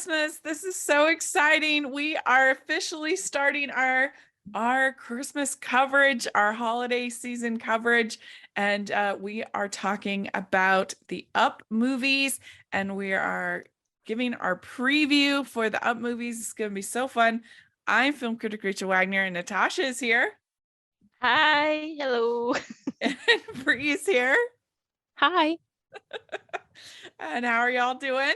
Christmas. This is so exciting. We are officially starting our Christmas coverage, our holiday season coverage, and we are talking about the Up movies, and we are giving our preview for the Up movies. It's going to be so fun. I'm film critic Rachel Wagner, and Natasha is here. Hi, hello. And Bree is here. Hi. And how are y'all doing?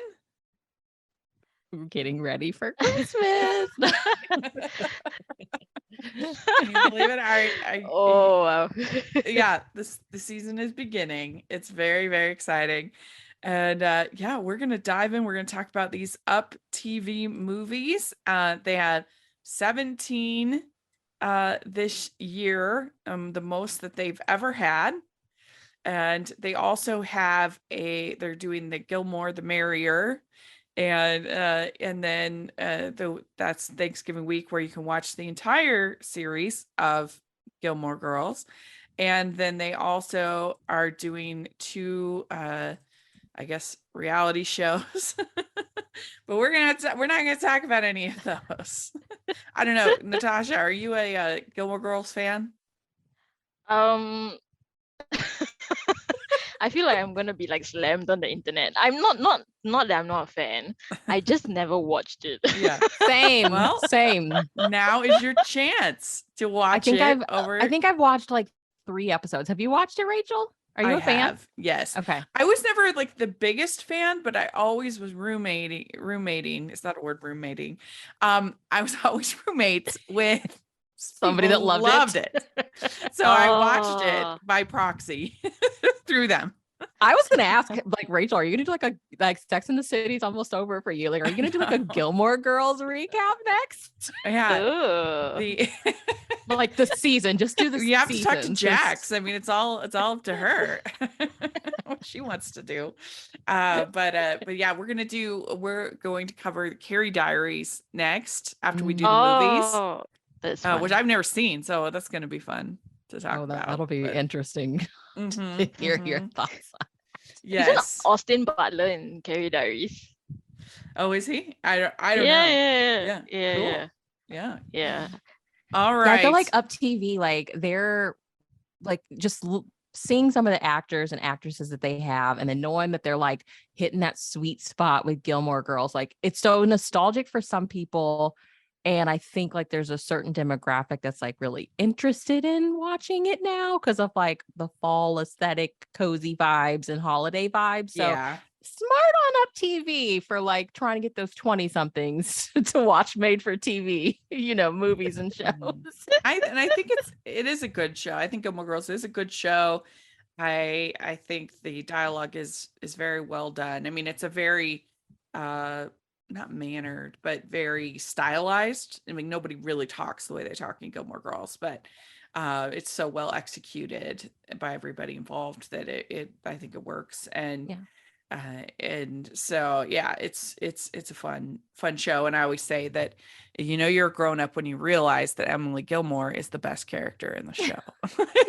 We're getting ready for Christmas. Can you believe it? Oh, wow. Yeah, the season is beginning. It's very, very exciting. And yeah, we're gonna dive in. We're gonna talk about these Up TV movies. They had 17 this year, the most that they've ever had. And they also have they're doing the Gilmore the Merrier, and then that's Thanksgiving week, where you can watch the entire series of Gilmore Girls. And then they also are doing two I guess reality shows. But we're not gonna talk about any of those. I don't know. Natasha, are you a Gilmore Girls fan? Um, I feel like I'm gonna be like slammed on the internet. I'm not that I'm not a fan. I just never watched it. Yeah. Same. Well, same. Now is your chance to watch I think I've watched like 3 episodes. Have you watched it, Rachel? Are you a fan? Have, yes. Okay. I was never like the biggest fan, but I always was roommating. Is that a word, roommating? I was always roommates with Somebody people that who loved it. So I watched Oh. it by proxy through them. I was gonna ask, like, Rachel, are you gonna do like Sex in the City's almost over for you? Like, are you gonna do like a Gilmore Girls recap next? Yeah. Ugh. Like the season, just do the You have to talk to seasons. Jax. I mean, it's all up to her what she wants to do. But yeah, we're going to cover the Carrie Diaries next after we do the movies, Oh, that's fun. which I've never seen, so that's going to be fun to talk about. That'll be But interesting mhm, to hear your mhm. thoughts. Isn't Yes. Austin Butler in Carrie Diaries? Oh, is he? I don't know. Yeah. Cool. Yeah. All Yeah, I feel right. like Up TV, like they're like just seeing some of the actors and actresses that they have, and then knowing that they're like hitting that sweet spot with Gilmore Girls, like it's so nostalgic for some people. And I think like there's a certain demographic that's like really interested in watching it now because of like the fall aesthetic, cozy vibes and holiday vibes. So Yeah. smart on Up TV for like trying to get those 20 somethings to watch made for TV, movies and shows. I think it is a good show. I think Gilmore Girls is a good show. I think the dialogue is very well done. I mean, it's a very not mannered, but very stylized. I mean, nobody really talks the way they talk in Gilmore Girls, but it's so well executed by everybody involved that I think it works. And and so yeah, it's a fun show. And I always say that you're a grown up when you realize that Emily Gilmore is the best character in the show.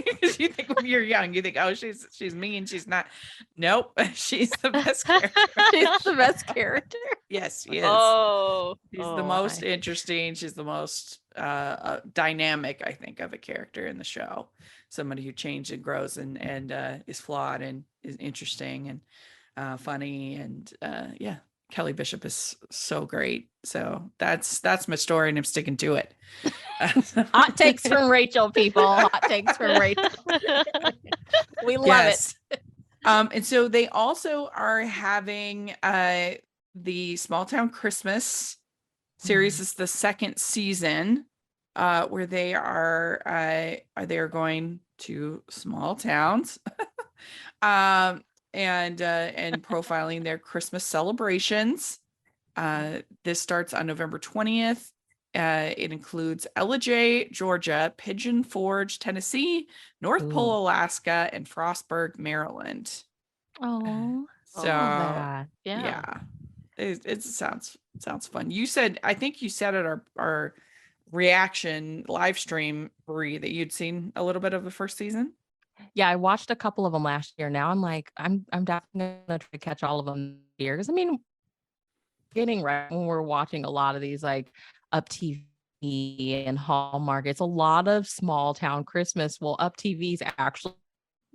Because you think when you're young, you think, oh, she's mean, she's not. Nope, she's the best character. She's the best character. Yes, she is. Oh, she's the most interesting. She's the most dynamic, I think, of a character in the show. Somebody who changes and grows and is flawed and is interesting and funny, and yeah, Kelly Bishop is so great. So that's my story, and I'm sticking to it. Hot takes from Rachel, people. Hot takes from Rachel. We love it. And so they also are having the Small Town Christmas series. Is the second season where they are going to small towns and profiling their Christmas celebrations. This starts on November 20th. It includes Ellijay, Georgia, Pigeon Forge, Tennessee, North Pole, Alaska, and Frostburg, Maryland. Oh, so yeah. It sounds fun. I think you said at our reaction live stream, Bree, that you'd seen a little bit of the first season. Yeah, I watched a couple of them last year. Now I'm like, I'm definitely gonna try to catch all of them here, because I mean, getting right when we're watching a lot of these like Up TV and Hallmark. It's a lot of small town Christmas. Well, Up TV's actually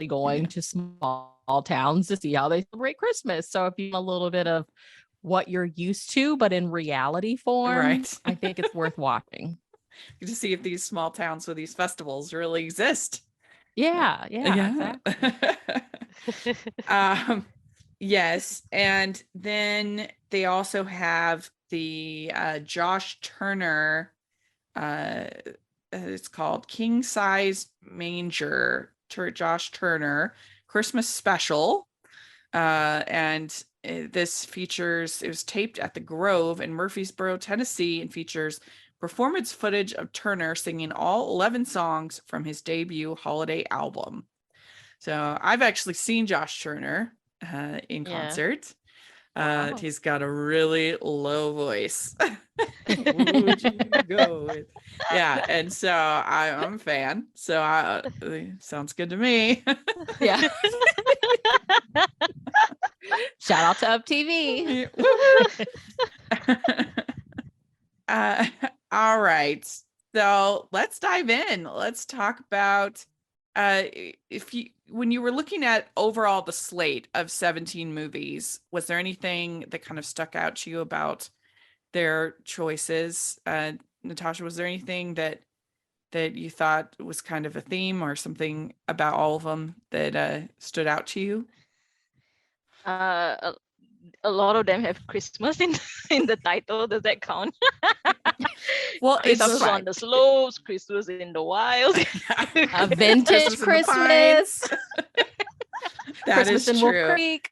going to small towns to see how they celebrate Christmas. So if you want a little bit of what you're used to, but in reality form, Right. I think it's worth watching. To see if these small towns with these festivals really exist. Yeah, exactly. Yes, and then they also have the Josh Turner. It's called King Size Manger. Josh Turner Christmas Special, and this features. It was taped at the Grove in Murfreesboro, Tennessee, and features performance footage of Turner singing all 11 songs from his debut holiday album. So I've actually seen Josh Turner in concert. Wow. He's got a really low voice. Would you go with? Yeah, and so I'm a fan. So sounds good to me. Yeah. Shout out to Up TV. All right. So let's dive in. Let's talk about when you were looking at overall the slate of 17 movies, was there anything that kind of stuck out to you about their choices? Natasha, was there anything that you thought was kind of a theme or something about all of them that stood out to you? A, a lot of them have Christmas in in the title. Does that count? Well, Christmas on the slopes, Christmas in the wilds. A vintage Christmas. That Christmas is in Wolf true. Creek.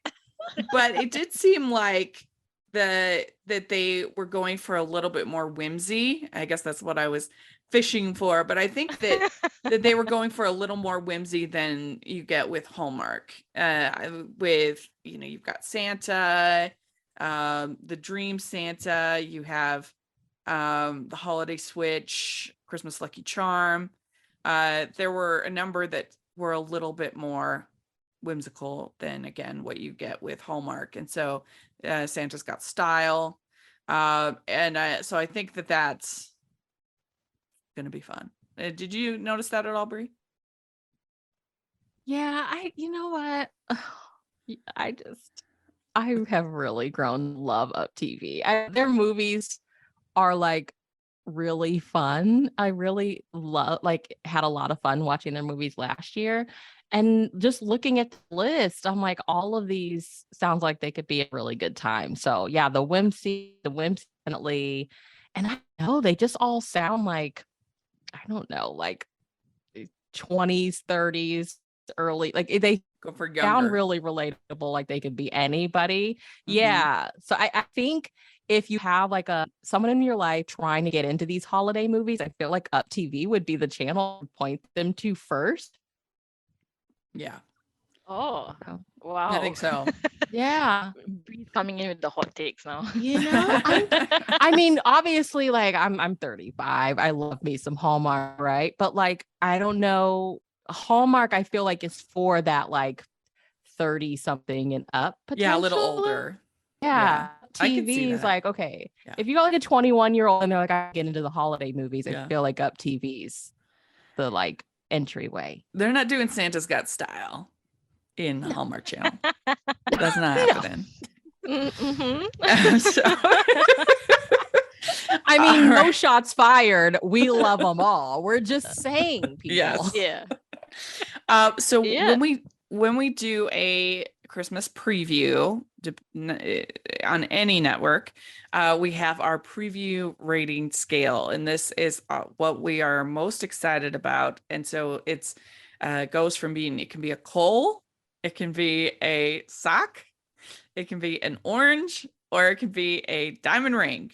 But it did seem like that they were going for a little bit more whimsy. I guess that's what I was fishing for. But I think that they were going for a little more whimsy than you get with Hallmark. With you've got Santa, the Dream Santa. You have the Holiday Switch, Christmas Lucky Charm. There were a number that were a little bit more whimsical than again what you get with Hallmark, and so Santa's got style, and so I think that that's gonna be fun. Did you notice that at all, Bree? Yeah, you know what? I have really grown to love Up TV. Their movies are like really fun. I really had a lot of fun watching their movies last year. And just looking at the list, I'm like, all of these sounds like they could be a really good time. So yeah, the whimsy definitely. And I know they just all sound like, I don't know, like 20s, 30s, early, like they Go for sound younger. really relatable, like they could be anybody. Yeah. So I think if you have like someone in your life trying to get into these holiday movies, I feel like Up TV would be the channel to point them to first. Yeah. Oh, So, wow. I think so. yeah. Bree's coming in with the hot takes now. I mean, obviously, like I'm 35. I love me some Hallmark, right? But like, I don't know. Hallmark, I feel like is for that like 30 something and up. Yeah, a little older. Yeah. I can see TV is that. like, okay, if you got like a 21-year-old and they're like, I get into the holiday movies, Yeah. I feel like Up TV's the like entryway. They're not doing Santa's Got Style in the Hallmark Channel. That's not happening. So, I mean, all no right. shots fired. We love them all. We're just saying, people. Yes. Yeah. So Yeah. when we do a Christmas preview on any network, we have our preview rating scale, and this is what we are most excited about. And so it's goes from being, it can be a coal, it can be a sock, it can be an orange, or it can be a diamond ring.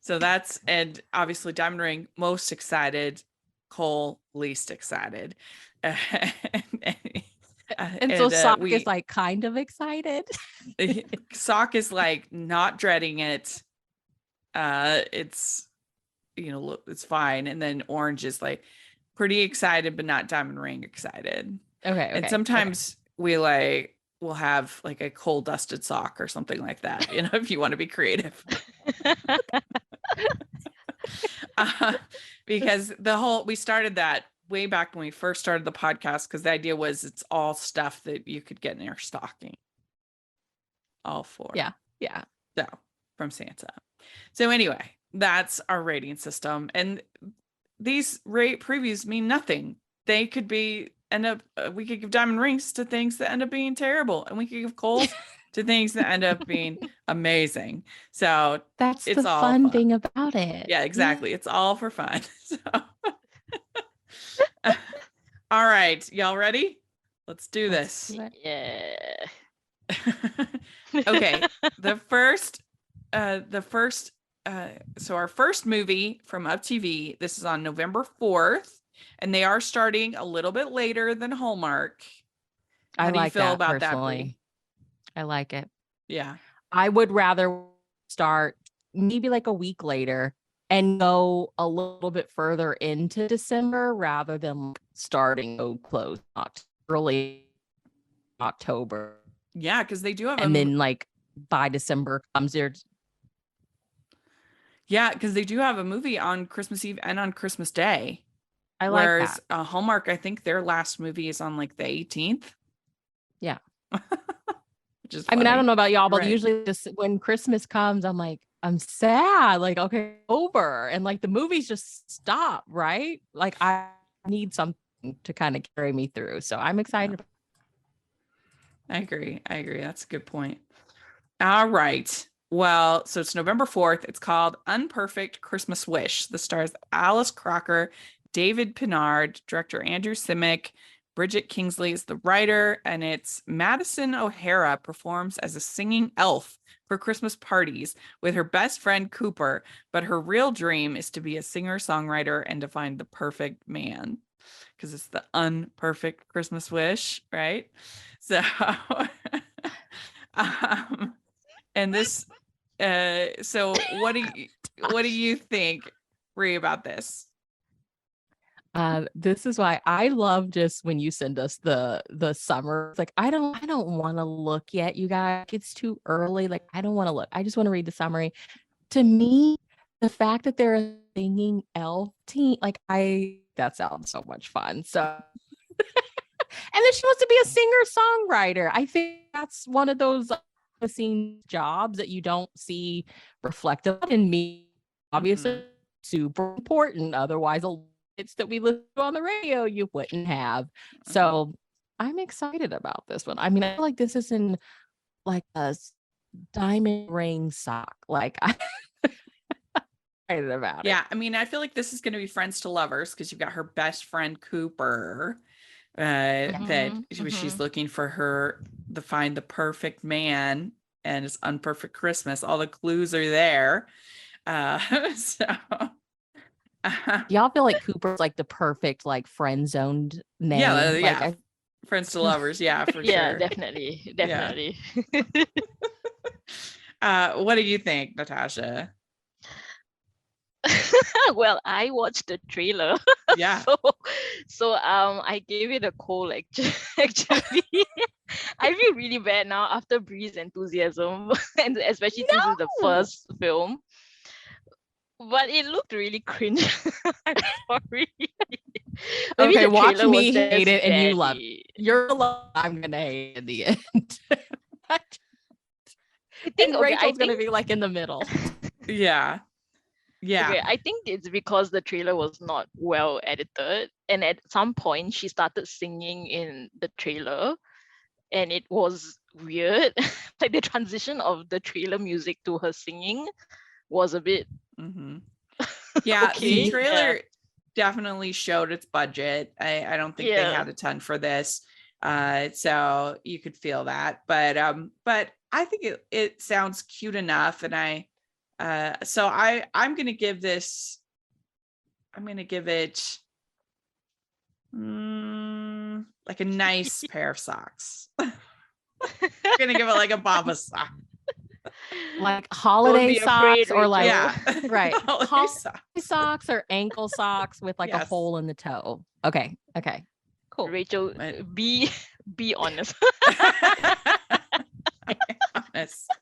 So that's, and obviously diamond ring most excited, coal least excited. And so Sock is like kind of excited. Sock is like not dreading it. It's it's fine. And then orange is like pretty excited, but not diamond ring excited. Okay. And sometimes we like we'll have like a coal dusted sock or something like that, you know, if you want to be creative. Because we started that way back when we first started the podcast, because the idea was it's all stuff that you could get in your stocking. All four. Yeah. Yeah. So from Santa. So anyway, that's our rating system. And these rate previews mean nothing. They could we could give diamond rings to things that end up being terrible. And we could give coals to things that end up being amazing. So that's it's the all fun thing about it. Yeah, exactly. Yeah. It's all for fun. So all right, y'all ready? Let's do this. Yeah. Okay. So our first movie from UpTV, this is on November 4th, and they are starting a little bit later than Hallmark. How do you feel about that, Bree? I like it. Yeah. I would rather start maybe like a week later and go a little bit further into December rather than starting so close early October. Yeah, because they do have then like by December comes there. Yeah, because they do have a movie on Christmas Eve and on Christmas Day. I like Whereas that. Hallmark, I think their last movie is on like the 18th. Yeah. Which is I mean, I don't know about y'all, but Right. usually just when Christmas comes, I'm like, I'm sad. Like, okay, over. And like the movies just stop, right? Like I need something to kind of carry me through. So I'm excited. I agree. That's a good point. All right. Well, so it's November 4th. It's called Unperfect Christmas Wish. The stars Alice Crocker, David Pinard, director Andrew Simic, Bridget Kingsley is the writer, and it's Madison O'Hara performs as a singing elf for Christmas parties with her best friend Cooper, but her real dream is to be a singer-songwriter and to find the perfect man, because it's the unperfect Christmas wish, right? So, and this, so what do you think, Bree, about this? This is why I love just when you send us the summer. It's like I don't want to look yet, you guys. It's too early. Like I don't want to look. I just want to read the summary. To me, the fact that they're a singing elf team, like that sounds so much fun. So and then she wants to be a singer-songwriter. I think that's one of those scene jobs that you don't see reflected in me. Obviously, super important. Otherwise, it's that we listen to on the radio you wouldn't have. So I'm excited about this one. I mean, I feel like this is in like a diamond ring sock. Like I'm excited about it. Yeah, I mean, I feel like this is going to be friends to lovers because you've got her best friend Cooper. That she's looking for to find the perfect man, and it's unperfect Christmas. All the clues are there. So y'all feel like Cooper's like the perfect like friend zoned name. Yeah, friends to lovers. Yeah, for yeah, sure. definitely. What do you think, Natasha? Well, I watched the trailer. Yeah. So I gave it a cold actually. I feel really bad now after Bree's enthusiasm, and especially since it's the first film. But it looked really cringe. I'm sorry. Okay, watch me hate it and you love it. You're alone. I'm gonna hate it in the end. I think Rachel's gonna be like in the middle. Yeah. Okay, I think it's because the trailer was not well edited, and at some point she started singing in the trailer, and it was weird. Like the transition of the trailer music to her singing was a bit. Yeah, okay. The trailer definitely showed its budget. I don't think they had a ton for this, so you could feel that. But I think it sounds cute enough, and so I'm gonna give this. I'm gonna give it like a nice pair of socks. I'm gonna give it like a Baba sock, like holiday socks, or like right holiday socks or ankle socks with like a hole in the toe. Okay, cool. Rachel, be Be honest.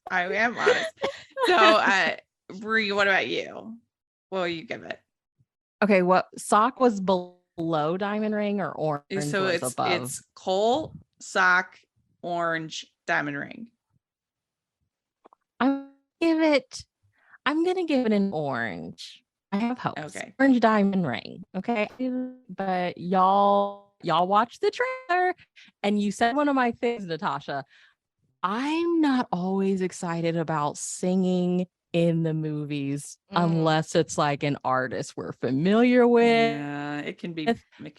I am honest. So, Bree, what about you? What will you give it? Okay, what sock was below diamond ring or orange So was above? it's coal, sock, orange, diamond ring. I'm gonna give it an orange. I have hopes. Okay. Orange diamond ring. Okay. But y'all watch the trailer and you said one of my things, Natasha. I'm not always excited about singing in the movies unless it's like an artist we're familiar with. Yeah, it can be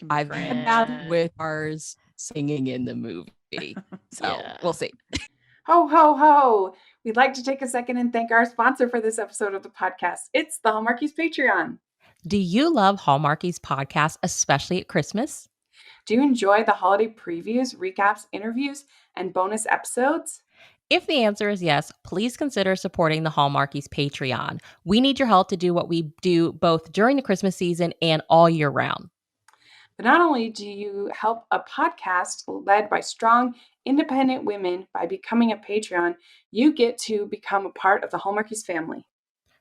I've cringe. had with ours singing in the movie. So we'll see. Ho, ho, ho. We'd like to take a second and thank our sponsor for this episode of the podcast. It's the Hallmarkies Patreon. Do you love Hallmarkies podcast, especially at Christmas? Do you enjoy the holiday previews, recaps, interviews, and bonus episodes? If the answer is yes, please consider supporting the Hallmarkies Patreon. We need your help to do what we do both during the Christmas season and all year round. But not only do you help a podcast led by strong, independent women by becoming a Patreon, you get to become a part of the Hallmarkies family.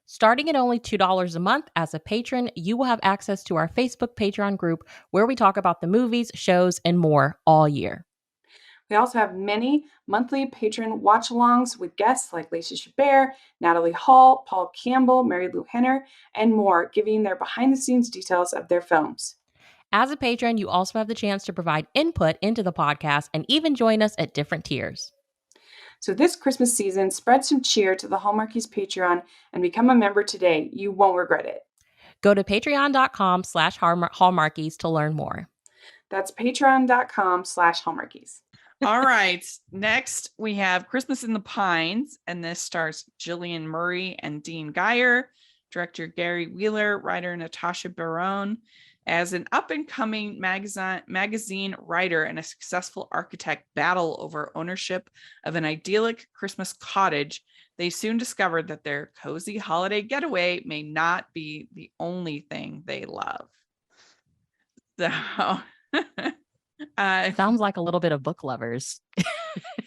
Starting at only $2 a month as a patron, you will have access to our Facebook Patreon group where we talk about the movies, shows, and more all year. We also have many monthly patron watch-alongs with guests like Lacey Chabert, Natalie Hall, Paul Campbell, Mary Lou Henner, and more, giving their behind-the-scenes details of their films. As a patron, you also have the chance to provide input into the podcast and even join us at different tiers. So this Christmas season, spread some cheer to the Hallmarkies Patreon and become a member today. You won't regret it. Go to patreon.com/Hallmarkies to learn more. That's patreon.com/Hallmarkies. All right. Next, we have Christmas in the Pines, and this stars Jillian Murray and Dean Geyer, director Gary Wheeler, writer Natasha Barone. As an up-and-coming magazine writer and a successful architect battle over ownership of an idyllic Christmas cottage, they soon discovered that their cozy holiday getaway may not be the only thing they love. So, Sounds like a little bit of Book Lovers.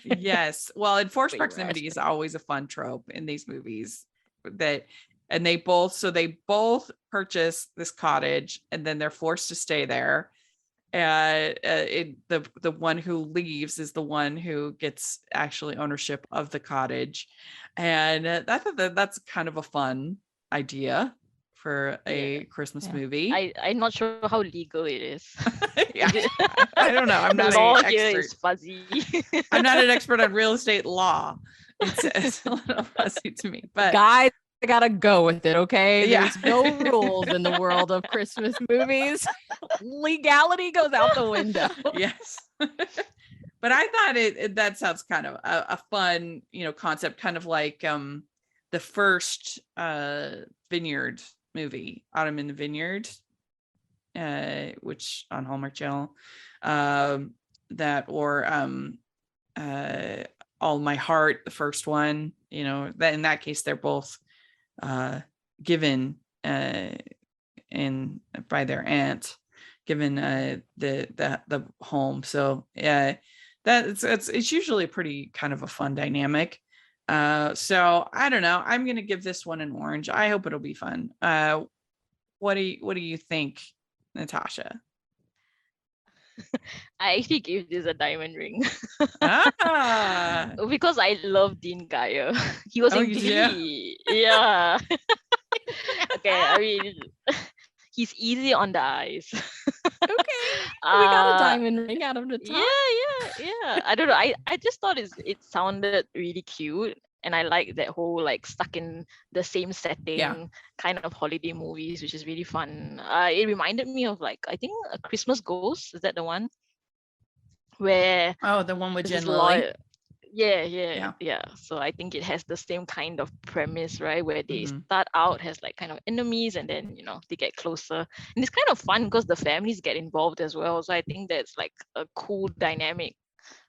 yes. Well, enforced Wait, proximity is always a fun trope in these movies. They both purchase this cottage and then they're forced to stay there. The one who leaves is the one who gets actually ownership of the cottage, and I thought that's kind of a fun idea for a Christmas movie. I'm not sure how legal it is. Yeah, I don't know. I'm The not law an here expert. is fuzzy. I'm not an expert on real estate law. It's a little fuzzy to me, but Guys, I gotta go with it, okay? Yeah. There's no rules in the world of Christmas movies. Legality goes out the window. yes. But I thought that sounds kind of a fun, concept, kind of like the first Vineyard movie, Autumn in the Vineyard, which on Hallmark Channel, that or All My Heart, the first one, that in that case they're both given by their aunt, given the home. So it's usually pretty kind of a fun dynamic. So I don't know. I'm gonna give this one an orange. I hope it'll be fun. What do you think, Natasha? I actually gave this a diamond ring. Ah, Because I love Dean Geyer. He was in you do? Glee. Yeah. Okay, I mean, he's easy on the eyes. Okay. We got a diamond ring out of the top. Yeah. I don't know. I just thought it sounded really cute. And I like that whole like stuck in the same setting kind of holiday movies, which is really fun. It reminded me of like, I think A Christmas Ghost. Is that the one? Where the one with there's Jen this Lilly. lawyer. Yeah. So I think it has the same kind of premise, right? Where they start out as like kind of enemies and then, they get closer. And it's kind of fun because the families get involved as well. So I think that's like a cool dynamic.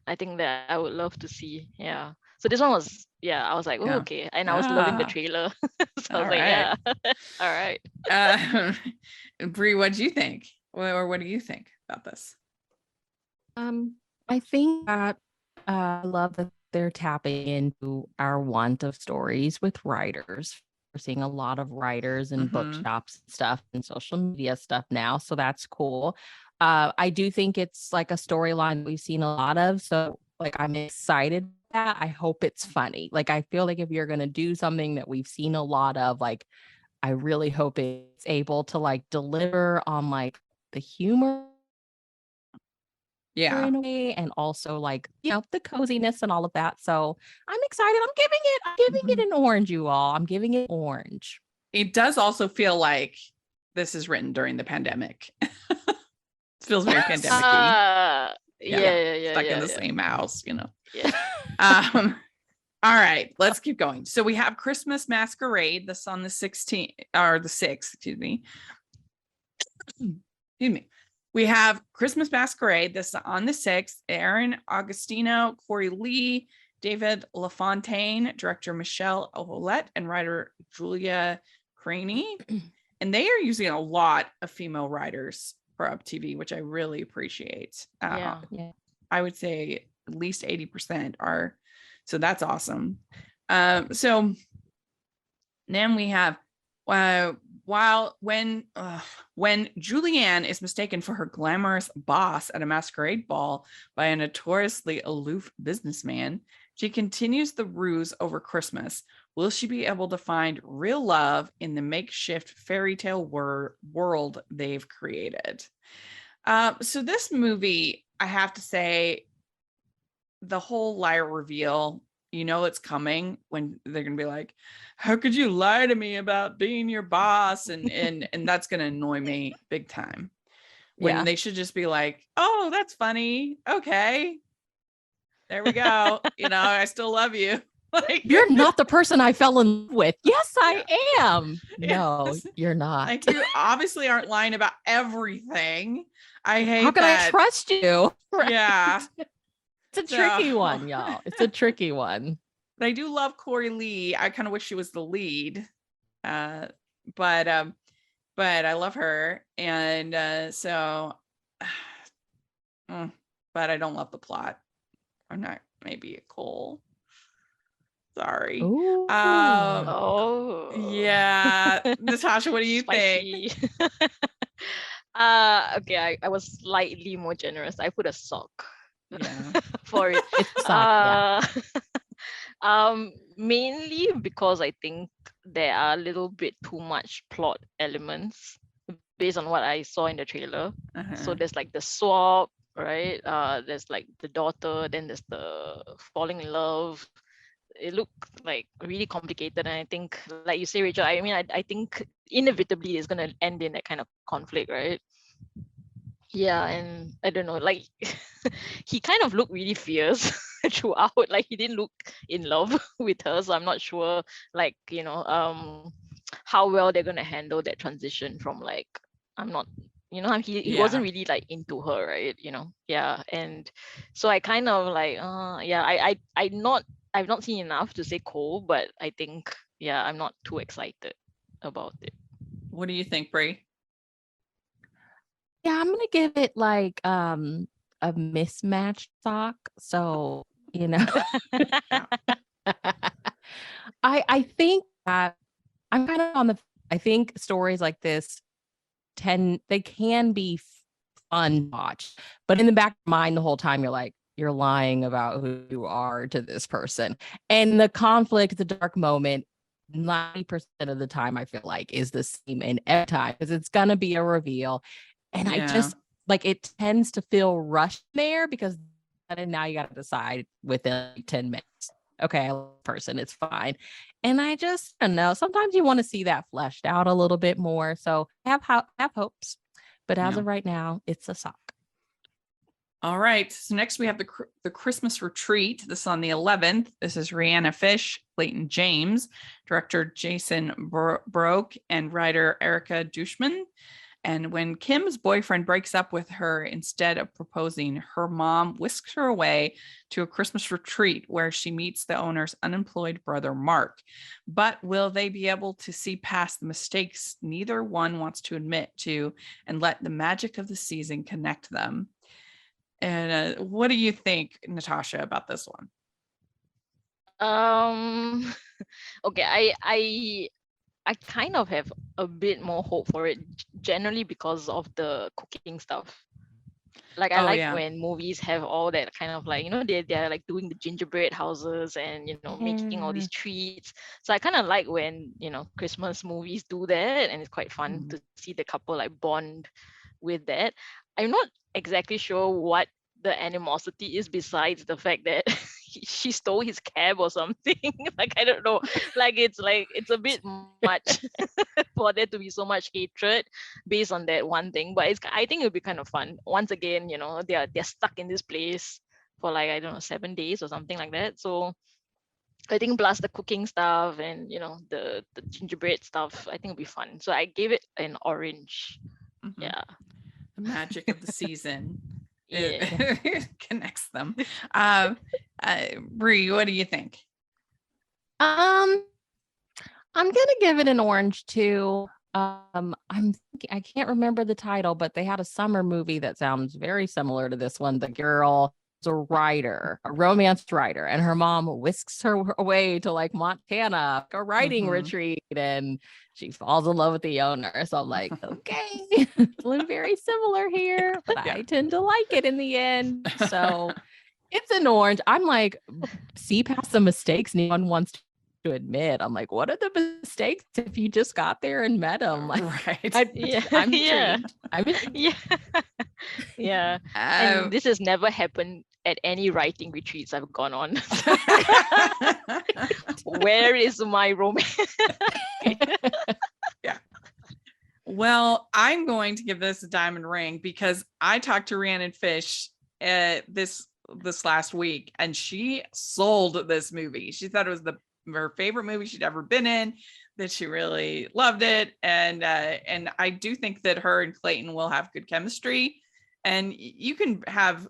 I think that I would love to see. Yeah. So this one was, I was like, oh, okay. And I was loving the trailer. So I was like, yeah. All right. Bree, what do you think? Or what do you think about this? I think that I love that they're tapping into our want of stories with writers. We're seeing a lot of writers and Mhm. bookshops and stuff and social media stuff now. So that's cool. I do think it's like a storyline we've seen a lot of. So like I'm excited about that. I hope it's funny. Like I feel like if you're gonna do something that we've seen a lot of, like I really hope it's able to like deliver on like the humor Yeah. in a way, and also like, the coziness and all of that. So I'm excited. I'm giving it Mhm. an orange, you all. I'm giving it orange. It does also feel like this is written during the pandemic. It feels very pandemic-y. Yeah, Yeah. yeah, Stuck in yeah, the yeah. same house, Yeah. All right, let's keep going. So we have Christmas Masquerade. This on the 16th or the 6th, excuse me. Excuse me. We have Christmas Masquerade. This is on the 6th. Aaron Augustino, Corey Lee, David LaFontaine, director Michelle Oholette, and writer Julia Craney. And they are using a lot of female writers for Up TV, which I really appreciate. Yeah. I would say at least 80% are. So that's awesome. So then we have when Julianne is mistaken for her glamorous boss at a masquerade ball by a notoriously aloof businessman, she continues the ruse over Christmas. Will she be able to find real love in the makeshift fairy tale world they've created? So this movie, I have to say, the whole liar reveal, it's coming when they're gonna be like, how could you lie to me about being your boss? And that's gonna annoy me big time. When they should just be like, oh, that's funny. Okay. There we go. I still love you. Like, You're not the person I fell in love with. Yes, I am. No, yes. you're not. Like, you obviously aren't lying about everything. I hate How can that. I trust you? Yeah. It's a tricky one, y'all. It's a tricky one. But I do love Corey Lee. I kind of wish she was the lead. But I love her. And so but I don't love the plot. I'm not maybe a Cole. Sorry. Ooh. Oh. Yeah. Natasha, what do you think? Spicy. Okay, I was slightly more generous. I put a sock Yeah. for it. It's a sock, Mainly because I think there are a little bit too much plot elements based on what I saw in the trailer. So there's like the swap, right? There's like the daughter, then there's the falling in love. It looked like really complicated, and I think, like you say, Rachel, I mean, I think inevitably it's gonna end in that kind of conflict, right? Yeah, and I don't know, like he kind of looked really fierce throughout. Like he didn't look in love with her, so I'm not sure, like, how well they're gonna handle that transition from like, I'm not, he wasn't really like into her, right? Yeah. And so I kind of like, yeah, I've not seen enough to say cool, but I think, yeah, I'm not too excited about it. What do you think, Bree? Yeah, I'm gonna give it like a mismatched sock. So, I think that I'm kind of I think stories like this they can be fun to watch, but in the back of your mind the whole time you're lying about who you are to this person. And the conflict, the dark moment, 90% of the time I feel like is the same in every time, because it's gonna be a reveal. And I just like, it tends to feel rushed there, because and now you got to decide within like 10 minutes. Okay, I love the person, it's fine. And I don't know. Sometimes you want to see that fleshed out a little bit more. So have hopes. But as of right now, it's a sock. All right. So next we have the Christmas Retreat. This is on the 11th. This is Rihanna Fish, Clayton James, director Jason Broke, and writer Erica Dushman. And when Kim's boyfriend breaks up with her, instead of proposing, her mom whisks her away to a Christmas retreat where she meets the owner's unemployed brother, Mark. But will they be able to see past the mistakes neither one wants to admit to, and let the magic of the season connect them? And what do you think, Natasha, about this one? Okay, I kind of have a bit more hope for it, generally because of the cooking stuff. Like, I Oh, like yeah. when movies have all that kind of like, they're like doing the gingerbread houses and, making all these treats. So I kind of like when, Christmas movies do that, and it's quite fun to see the couple like bond with that. I'm not exactly sure what the animosity is besides the fact that she stole his cab or something. Like, I don't know. It's a bit much for there to be so much hatred based on that one thing. But I think it would be kind of fun. Once again, they're stuck in this place for like, I don't know, 7 days or something like that. So I think plus the cooking stuff and the gingerbread stuff, I think it'll be fun. So I gave it an orange. Mhm. Yeah. The magic of the season. Yeah. It connects them. Bree, what do you think? I'm gonna give it an orange too. I can't remember the title, but they had a summer movie that sounds very similar to this one. The girl is a writer, a romance writer, and her mom whisks her away to like Montana, a writing retreat, and she falls in love with the owner. So I'm like, okay, it's very similar here, but I tend to like it in the end. So it's an orange. I'm like, see past the mistakes no one wants to admit. I'm like, what are the mistakes if you just got there and met them? Like, right. I'm Yeah. intrigued. I'm intrigued. Yeah. Yeah. And this has never happened at any writing retreats I've gone on. Where is my romance? Yeah. Well, I'm going to give this a diamond ring because I talked to Rhiannon Fish this last week, and she sold this movie. She thought it was her favorite movie she'd ever been in, that she really loved it. And I do think that her and Clayton will have good chemistry, and you can have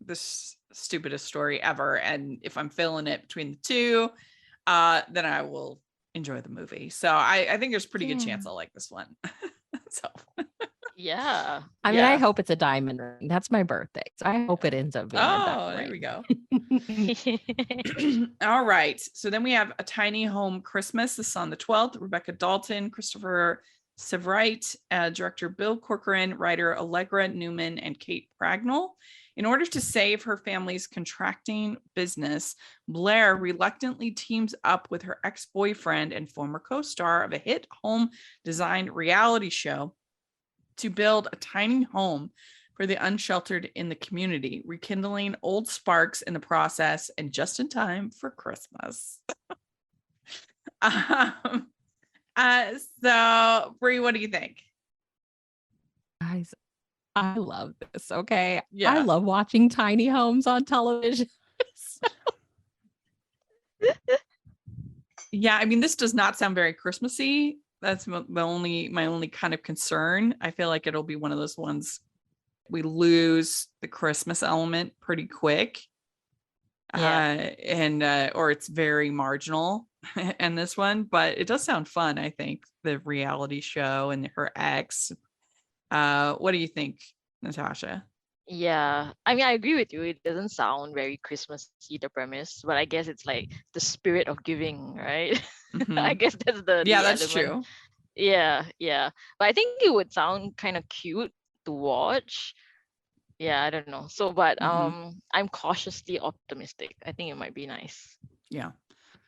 this stupidest story ever. And if I'm filling it between the two, then I will enjoy the movie. So I think there's a pretty good chance I'll like this one. So Yeah. I mean, I hope it's a diamond ring. That's my birthday. So I hope it ends up being a diamond there ring. we go. All right. So then we have A Tiny Home Christmas. This is on the 12th. Rebecca Dalton, Christopher Severite, director Bill Corcoran, writer Allegra Newman, and Kate Pragnell. In order to save her family's contracting business, Blair reluctantly teams up with her ex-boyfriend and former co-star of a hit home design reality show to build a tiny home for the unsheltered in the community, rekindling old sparks in the process and just in time for Christmas. So, Bree, what do you think? Guys, I love this. Okay. Yeah. I love watching tiny homes on television. Yeah, I mean, this does not sound very Christmassy. That's my only kind of concern. I feel like it'll be one of those ones we lose the Christmas element pretty quick. Or it's very marginal in this one, but it does sound fun. I think the reality show and her ex. What do you think, Natasha? Yeah, I mean, I agree with you. It doesn't sound very Christmassy, the premise, but I guess it's like the spirit of giving, right? I guess that's the that's element. true. Yeah. But I think it would sound kind of cute to watch. Yeah, I don't know. So, but I'm cautiously optimistic. I think it might be nice. Yeah.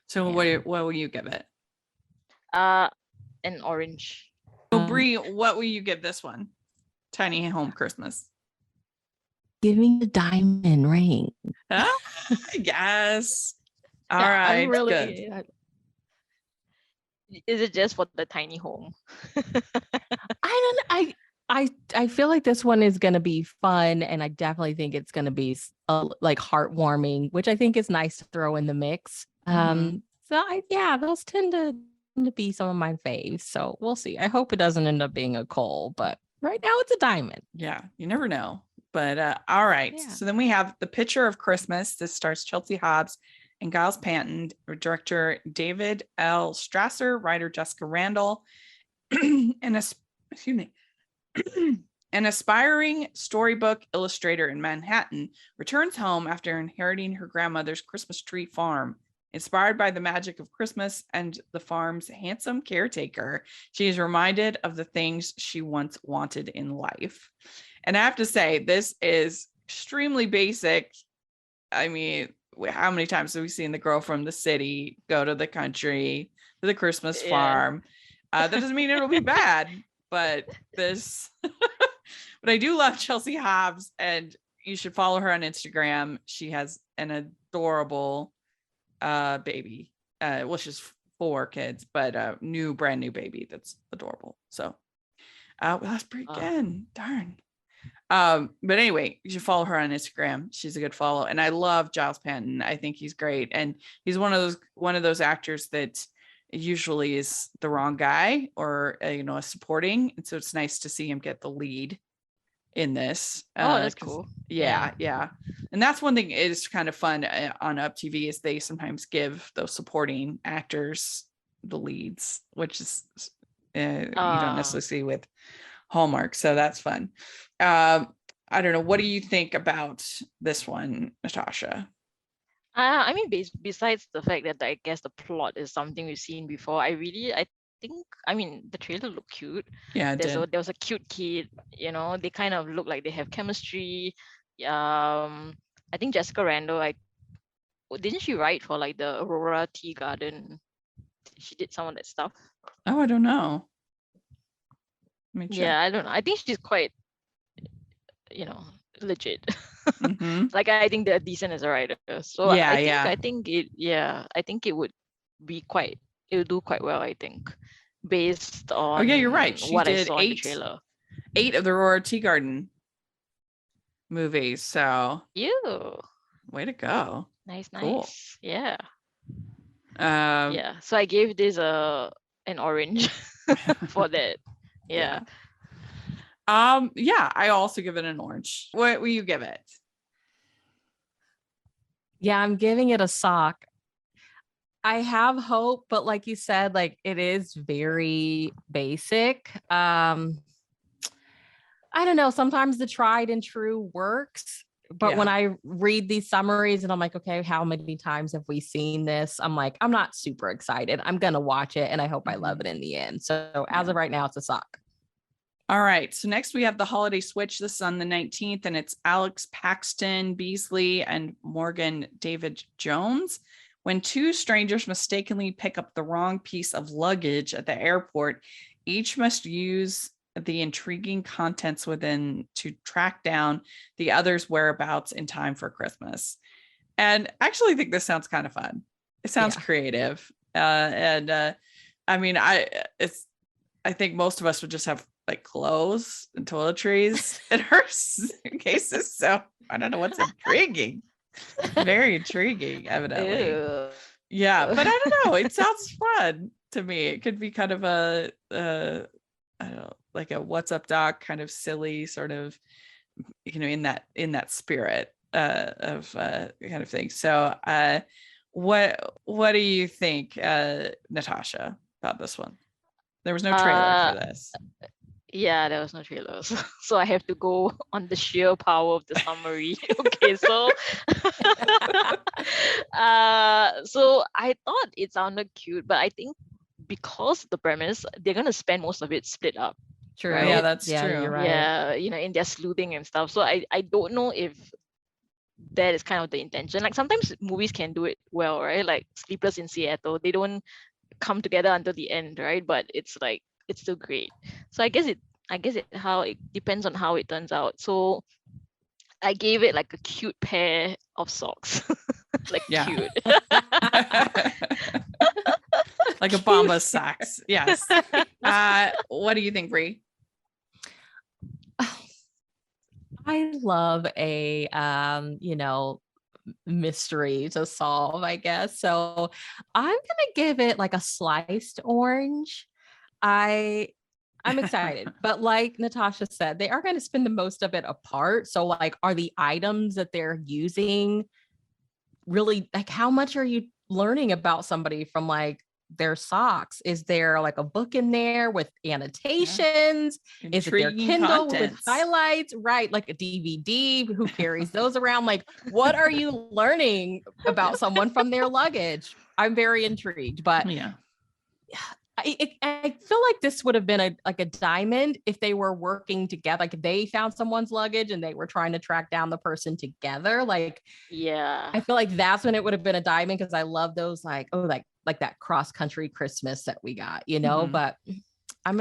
So what will you give it? An orange. So Bree, what will you give this one? Tiny Home Christmas. Giving a diamond ring. Yes. All Yeah, right. I'm really. Good. Is it just for the tiny home? I feel like this one is going to be fun, and I definitely think it's going to be like heartwarming, which I think is nice to throw in the mix. Those tend to be some of my faves. So we'll see. I hope it doesn't end up being a coal, but right now it's a diamond. Yeah, you never know. But all right. Yeah. So then we have The Picture of Christmas. This stars Chelsea Hobbs and Giles Panton, director David L. Strasser, writer Jessica Randall, and An aspiring storybook illustrator in Manhattan returns home after inheriting her grandmother's Christmas tree farm. Inspired by the magic of Christmas and the farm's handsome caretaker, she is reminded of the things she once wanted in life. And I have to say, this is extremely basic. I mean, how many times have we seen the girl from the city go to the country, to the Christmas farm? That doesn't mean it'll be bad, but this... But I do love Chelsea Hobbs, and you should follow her on Instagram. She has an adorable baby. Well, she's 4 kids, but brand new baby that's adorable. So we lost Bree again. Darn. But anyway, you should follow her on Instagram. She's a good follow. And I love Giles Panton. I think he's great. And he's one of those actors that usually is the wrong guy or a supporting. And so it's nice to see him get the lead in this. That's cool. Yeah. And that's one thing is kind of fun on Up TV is they sometimes give those supporting actors the leads, which is you don't necessarily see with Hallmark. So that's fun. I don't know. What do you think about this one, Natasha? I mean, besides the fact that I guess the plot is something we've seen before, I think, I mean, the trailer looked cute. Yeah, there was a cute kid, they kind of look like they have chemistry. I think Jessica Randall, didn't she write for like the Aurora Tea Garden? She did some of that stuff. Oh, I don't know. Yeah, I don't know. I think she's quite, legit. Mm-hmm. Like, I think they're decent as a writer. So I think it would be it would do quite well, I think, based on. Oh yeah, you're right. She what did I saw in the trailer. 8 of the Aurora Tea Garden movies. So way to go. Nice. Cool. Yeah. Yeah. So I gave this an orange for that. Yeah. Yeah, I also give it an orange. What will you give it? Yeah, I'm giving it a sock. I have hope, but like you said, like it is very basic. I don't know. Sometimes the tried and true works, but when I read these summaries and I'm like, okay, how many times have we seen this? I'm like, I'm not super excited. I'm going to watch it and I hope I love it in the end. So as of right now, it's a sock. All right. So next we have the holiday switch. This is on the 19th and it's Alex Paxton Beasley and Morgan David Jones. When 2 strangers mistakenly pick up the wrong piece of luggage at the airport, each must use the intriguing contents within to track down the other's whereabouts in time for Christmas. And I actually think this sounds kind of fun. It sounds creative. I mean, I think most of us would just have like clothes and toiletries in our suitcases. So I don't know what's intriguing. Very intriguing, evidently. Ew. Yeah, but I don't know. It sounds fun to me. It could be kind of I don't know, like a "What's up, Doc" kind of silly sort of, in that spirit of kind of thing. So, what do you think, Natasha, about this one? There was no trailer for this. Yeah, there was no trailer. So I have to go on the sheer power of the summary. Okay, so so I thought it sounded cute, but I think because the premise, they're gonna spend most of it split up. True. Right? Yeah, that's true. You're right. Yeah, in their sleuthing and stuff. So I don't know if that is kind of the intention. Like sometimes movies can do it well, right? Like Sleepless in Seattle, they don't come together until the end, right? But it's like it's still great. So I guess it depends on how it turns out. So I gave it like a cute pair of socks. Like cute. Like a Bomba socks. Yes. What do you think, Bree? I love a mystery to solve, I guess. So I'm gonna give it like a sliced orange. I'm excited, but like Natasha said, they are going to spend the most of it apart. So like, are the items that they're using really like, how much are you learning about somebody from like their socks? Is there like a book in there with annotations? Is it their Intriguing Kindle with contents. highlights? Right, like a DVD. Who carries those around? Like, what are you learning about someone from their luggage? I'm very intrigued, but Yeah. I feel like this would have been a diamond if they were working together. Like if they found someone's luggage and they were trying to track down the person together. Like, Yeah. I feel like that's when it would have been a diamond, because I love those like that cross country Christmas that we got, Mhm. But I'm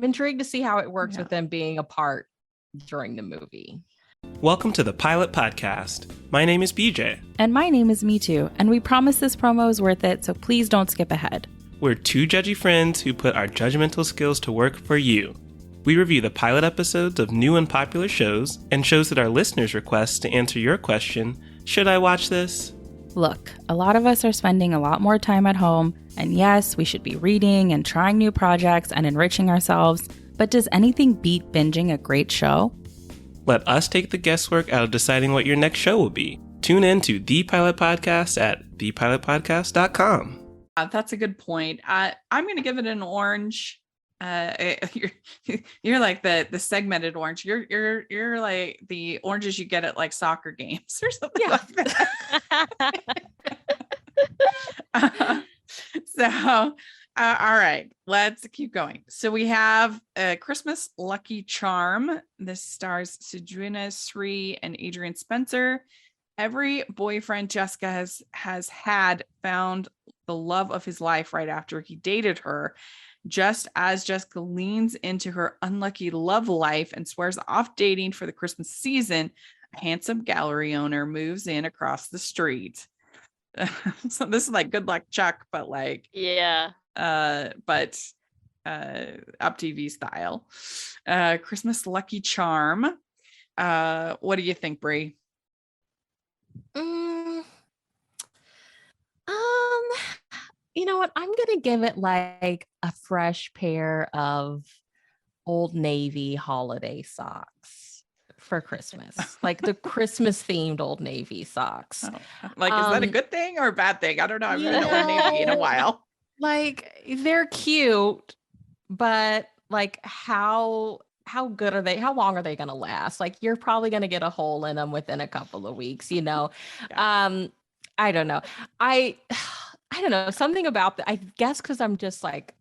intrigued to see how it works Yeah. with them being apart during the movie. Welcome to the Pilot Podcast. My name is BJ. And my name is Me Too, and we promise this promo is worth it, so please don't skip ahead. We're two judgy friends who put our judgmental skills to work for you. We review the pilot episodes of new and popular shows and shows that our listeners request to answer your question, should I watch this? Look, a lot of us are spending a lot more time at home, and yes, we should be reading and trying new projects and enriching ourselves, but does anything beat binging a great show? Let us take the guesswork out of deciding what your next show will be. Tune in to The Pilot Podcast at thepilotpodcast.com. That's a good point. I'm going to give it an orange. You're like the segmented orange. You're like the oranges you get at like soccer games or something like that. So, all right, let's keep going. So we have a Christmas Lucky Charm. This stars Sujuna Sri and Adrian Spencer. Every boyfriend Jessica has had found the love of his life right after he dated her. Just as Jessica leans into her unlucky love life and swears off dating for the Christmas season, a handsome gallery owner moves in across the street. So this is like Good Luck Chuck, but like up TV style. Christmas Lucky Charm. What do you think, Bree? You know what? I'm gonna give it like a fresh pair of Old Navy holiday socks for Christmas, like the Christmas themed Old Navy socks. Like, is that a good thing or a bad thing? I don't know. I've been Old Navy in a while. Like, they're cute, but like how good are they? How long are they gonna last? Like, you're probably gonna get a hole in them within a couple of weeks, Yeah. I don't know. I don't know, something about that. I guess because I'm just like,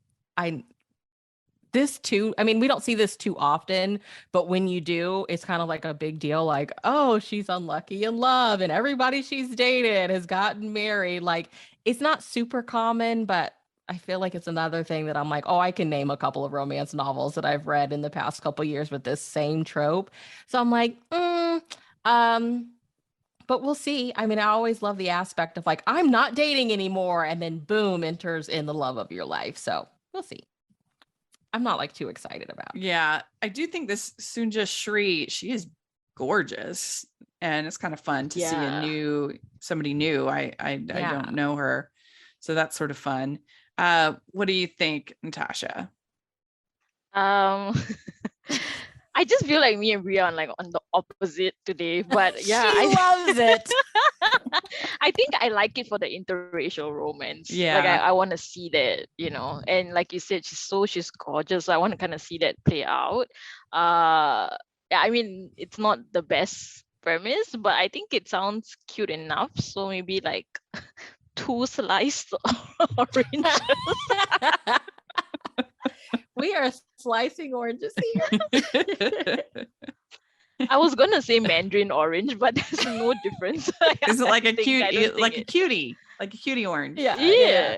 this too. I mean, we don't see this too often, but when you do, it's kind of like a big deal. Like, oh, she's unlucky in love, and everybody she's dated has gotten married. Like, it's not super common, but I feel like it's another thing that I'm like, oh, I can name a couple of romance novels that I've read in the past couple of years with this same trope. So I'm like, but we'll see. I mean, I always love the aspect of like, I'm not dating anymore, and then boom, enters in the love of your life. So we'll see. I'm not like too excited about it. Yeah, I do think this Sunja Shri, she is gorgeous, and it's kind of fun to see somebody new. I don't know her, so that's sort of fun. What do you think, Natasha? I just feel like me and Bree are like on the opposite today, but yeah, She loves it. I think I like it for the interracial romance. Yeah. Like I want to see that, and like you said, she's gorgeous. So I want to kind of see that play out. Yeah, I mean, it's not the best premise, but I think it sounds cute enough. So maybe like 2 sliced oranges. We are slicing oranges here. I was gonna say Mandarin orange, but there's no difference. Is it like a cutie, like a cutie orange? Yeah.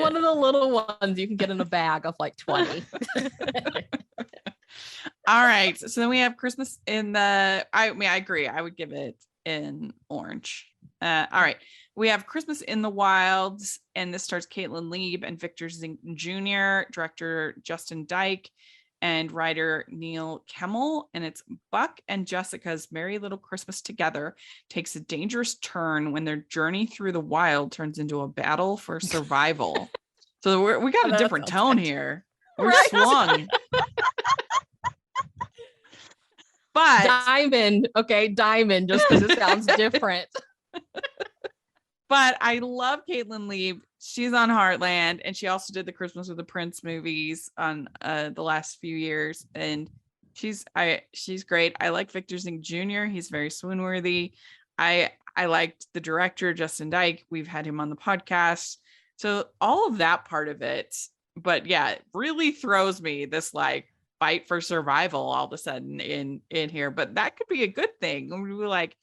One of the little ones you can get in a bag of like 20. All right. So then we have Christmas in the, I agree. I would give it in orange. All right. We have Christmas in the Wilds, and this stars Caitlin Lieb and Victor Zink Jr., director Justin Dyke, and writer Neil Kemmel. And it's Buck and Jessica's merry little Christmas together takes a dangerous turn when their journey through the wild turns into a battle for survival. So we got a different tone here. We're swung. But Diamond, just because it sounds different. But I love Caitlin Lieb. she's on Heartland, and she also did the Christmas with the Prince movies on the last few years, and she's great. I like Victor Zink Jr. He's very swoon worthy. I liked the director Justin Dyke. We've had him on the podcast, so all of that part of it. But yeah, it really throws me this like fight for survival all of a sudden in here. But that could be a good thing. We were like,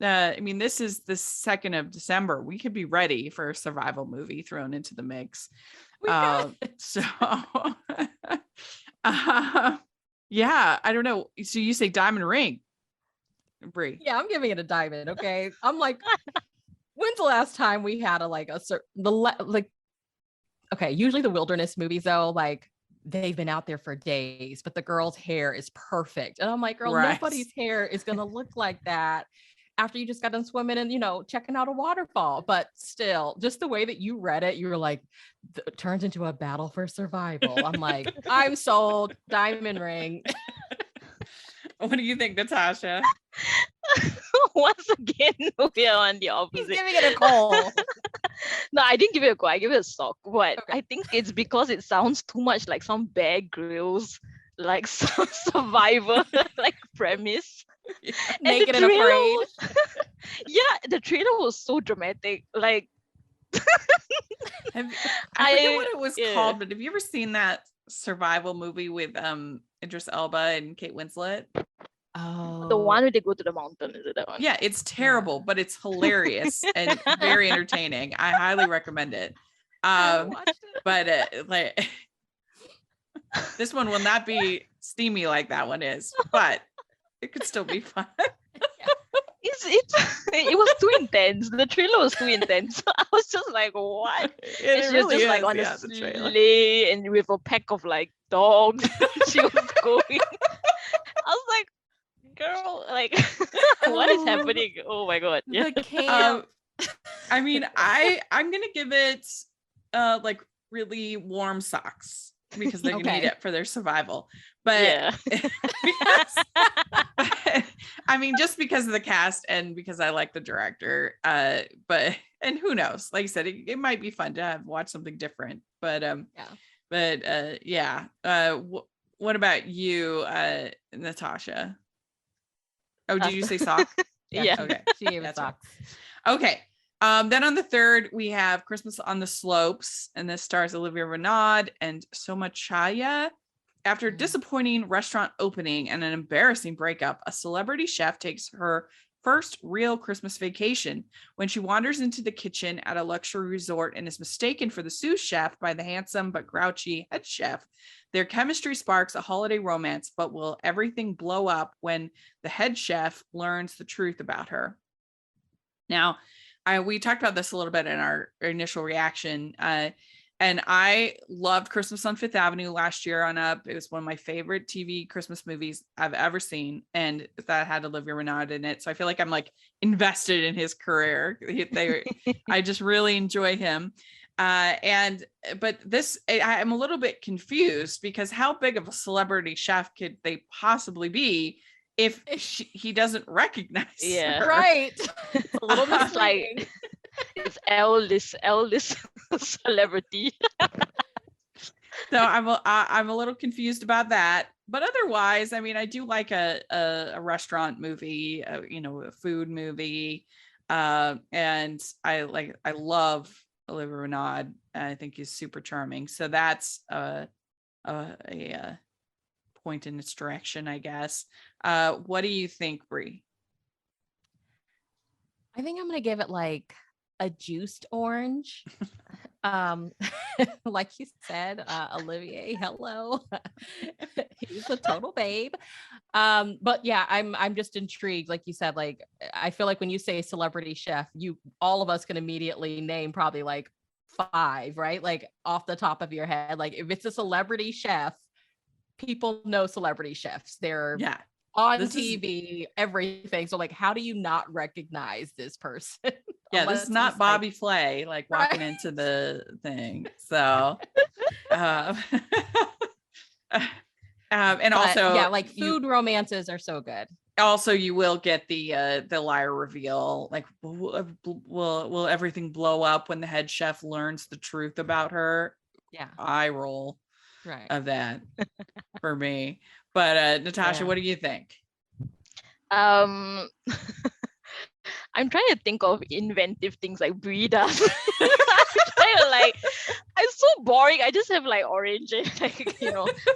I mean, this is the 2nd of December. We could be ready for a survival movie thrown into the mix. So yeah, I don't know. So you say diamond ring, Bree? Yeah, I'm giving it a diamond. Okay, I'm like, when's the last time we had okay, usually the wilderness movies though, like they've been out there for days, but the girl's hair is perfect, and I'm like, girl, Right. nobody's hair is gonna look like that after you just got done swimming and checking out a waterfall. But still, just the way that you read it, you were like, it turns into a battle for survival. I'm like, I'm sold. Diamond ring. What do you think, Natasha? Once again, we are on the opposite. He's giving it a call. No, I didn't give it a go. I give it a sock. But Okay. I think it's because it sounds too much like some Bear Grylls, like some survivor like premise. Yeah. Naked and the trailer afraid. was- yeah, the trailer was so dramatic. Like I forget I- what it was yeah. called, but have you ever seen that survival movie with Idris Elba and Kate Winslet? Oh, the one where they go to the mountain, is it that one? Yeah, it's terrible, but it's hilarious and very entertaining. I highly recommend it. But like this one will not be steamy like that one is, but it could still be fun. It was too intense. The trailer was too intense. I was just like, what? And she was just like on a sleigh and with a pack of like dogs. She was going. I was like, girl, like what is happening? Oh my god. Yeah. the camp. I mean, I'm gonna give it like really warm socks because they're gonna need Okay. it for their survival. But Yeah. I mean, just because of the cast and because I like the director, but and who knows? Like I said, it might be fun to watch something different. But yeah. What about you, Natasha? Oh, did you say sock? Yeah. Okay. She gave it That's right. socks. Okay. Then on the 3rd, we have Christmas on the Slopes, and this stars Olivia Renaud and Soma Chaya. After a disappointing restaurant opening and an embarrassing breakup, a celebrity chef takes her first real Christmas vacation when she wanders into the kitchen at a luxury resort and is mistaken for the sous chef by the handsome but grouchy head chef. Their chemistry sparks a holiday romance, but will everything blow up when the head chef learns the truth about her? Now, we talked about this a little bit in our initial reaction, and I loved Christmas on Fifth Avenue last year on Up. It was one of my favorite TV Christmas movies I've ever seen, and that had Olivia Renaud in it. So I feel like I'm like invested in his career. I just really enjoy him. But this, I'm a little bit confused because how big of a celebrity chef could they possibly be if he doesn't recognize Yeah. her? Right. It's a little It's like misleading. it's L-list celebrity. So I'm a little confused about that, but otherwise, I mean, I do like a restaurant movie, a food movie, and I love Olivia Renaud. I think he's super charming. So that's a point in its direction, I guess. What do you think, Bree? I think I'm gonna give it like a juiced orange. Like you said, Olivier, hello. He's a total babe. But yeah, I'm just intrigued. Like you said, like I feel like when you say celebrity chef, all of us can immediately name probably like 5, right? Like off the top of your head. Like if it's a celebrity chef, people know celebrity chefs. They're on TV, everything. So like, how do you not recognize this person? Yeah, this is not Bobby Flay like walking into the thing. So and also yeah, like food romances are so good. Also, you will get the liar reveal. Like, will everything blow up when the head chef learns the truth about her? Yeah. Eye roll Right. of that for me. But Natasha, Yeah. what do you think? Um, I'm trying to think of inventive things like Bree does. I'm trying to like, I'm so boring. I just have like orange and like,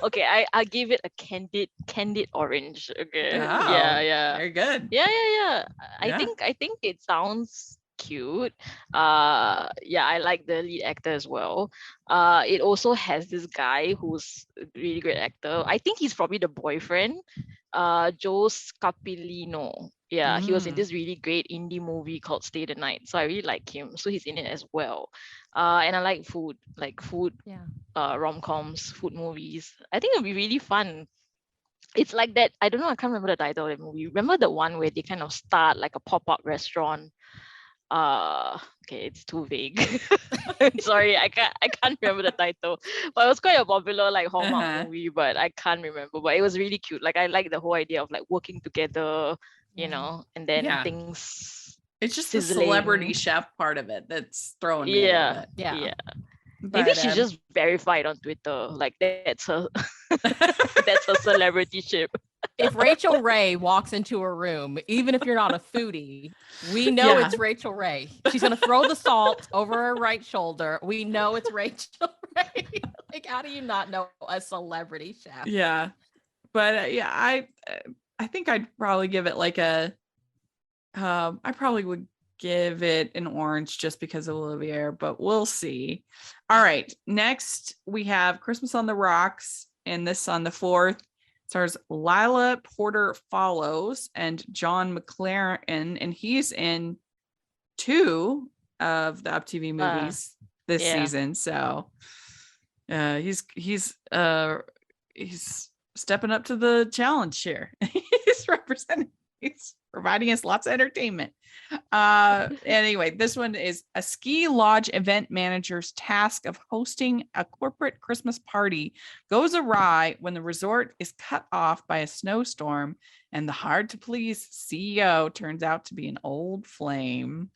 okay, I'll give it a candid orange. Okay. Oh, Yeah. very good. Yeah. Yeah. I think it sounds cute. Yeah, I like the lead actor as well. It also has this guy who's a really great actor. I think he's probably the boyfriend. Joe Scapilino. Yeah, he was in Mm. this really great indie movie called Stay the Night. So I really like him. So he's in it as well. And I like food, Yeah. rom-coms, food movies. I think it'll be really fun. It's like that. I don't know. I can't remember the title of the movie. Remember the one where they kind of start like a pop-up restaurant? Okay, it's too vague. I'm sorry, I can't remember the title. But it was quite a popular like Hallmark movie, but I can't remember. But it was really cute. Like I like the whole idea of like working together, and then Yeah. things It's just the celebrity chef part of it that's throwing me a little bit. Yeah. But, Maybe she's just verified on Twitter. Like that's her that's her celebrity ship. If Rachel Ray walks into a room, even if you're not a foodie, we know it's Rachel Ray. She's gonna throw the salt over her right shoulder. We know it's Rachel Ray. Like, how do you not know a celebrity chef? Yeah, but I think I'd probably give it like a. I probably would give it an orange just because of Olivier, but we'll see. All right, next we have Christmas on the Rocks, and this on the 4th. Stars Lila Porter Follows and John McLaren, and he's in 2 of the UpTV movies this season. So he's stepping up to the challenge here. He's providing us lots of entertainment. Anyway, this one is a ski lodge event manager's task of hosting a corporate Christmas party goes awry when the resort is cut off by a snowstorm and the hard to please CEO turns out to be an old flame.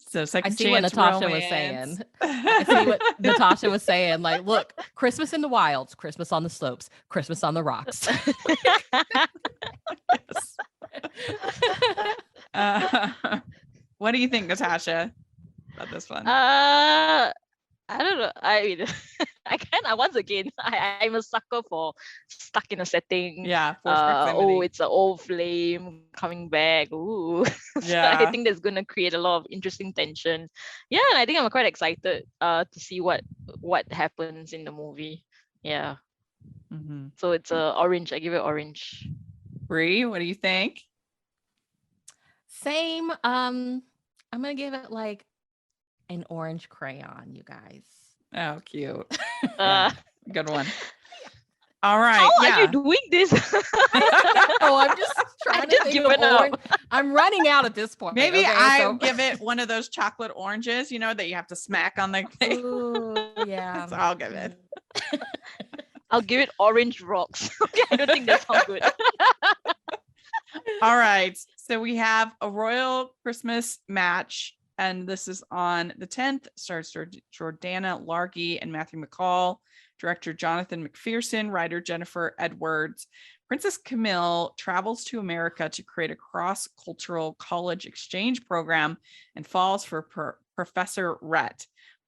So second I see what Natasha was saying. I see what Natasha was saying. Like, look, Christmas in the wilds, Christmas on the slopes, Christmas on the rocks. What do you think, Natasha, about this one? I don't know. I mean, once again, I'm a sucker for stuck in a setting. Yeah. Oh, it's an old flame coming back. Ooh. Yeah. I think that's gonna create a lot of interesting tension. Yeah, and I think I'm quite excited to see what happens in the movie. Yeah. Mm-hmm. So it's orange. I give it orange. Bree, what do you think? Same. I'm gonna give it like an orange crayon, you guys. Oh, cute. Good one. All right. How are you doing this? I'm just trying to think of orange. I'm running out at this point. Maybe I give it one of those chocolate oranges, that you have to smack on the thing. Ooh, yeah. So I'll give it. I'll give it orange rocks. Okay, I don't think that sounds good. All right. So we have a royal Christmas match, and this is on the 10th. Stars Jordana Largy and Matthew McCall, director Jonathan McPherson, writer Jennifer Edwards. Princess Camille travels to America to create a cross-cultural college exchange program and falls for Professor Rhett.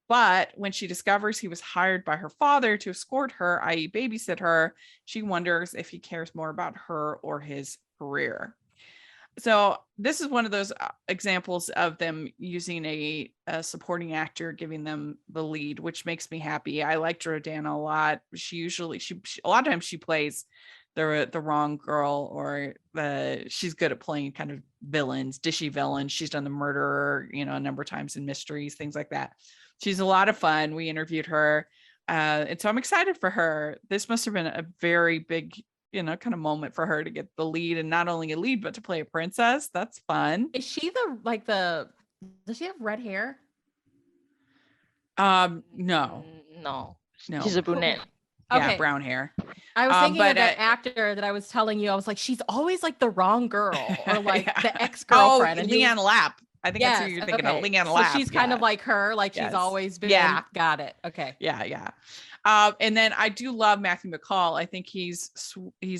But when she discovers he was hired by her father to escort her, i.e. babysit her, she wonders if he cares more about her or his career. So this is one of those examples of them using a supporting actor, giving them the lead, which makes me happy. I like Jordana a lot. She a lot of times she plays the wrong girl, or she's good at playing kind of villains, dishy villains. She's done the murderer, a number of times in mysteries, things like that. She's a lot of fun. We interviewed her. And so I'm excited for her. This must have been a very big, kind of moment for her to get the lead, and not only a lead, but to play a princess. That's fun. Is she does she have red hair? No. No. She's a brunette. Yeah, Okay. brown hair. I was thinking but, of that actor that I was telling you. I was like, she's always like the wrong girl or like Yeah. the ex-girlfriend. Oh, and Leanne Lapp. I think that's who yes, you're thinking of. okay. Leanne So Lapp. she's kind of like her, like she's Yes. always been. Yeah. Got it. Okay. Yeah. And then I do love Matthew McCall. I think he's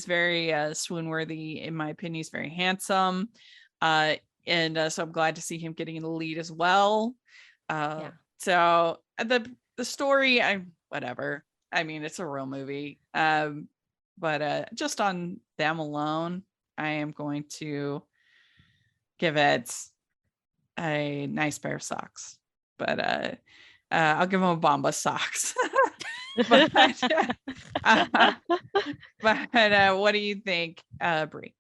very swoon worthy in my opinion. He's very handsome. And so I'm glad to see him getting in the lead as well. Yeah. So the story, whatever. I mean, it's a real movie. But just on them alone, I am going to give it a nice pair of socks. But I'll give him a Bomba socks. but what do you think, Bree?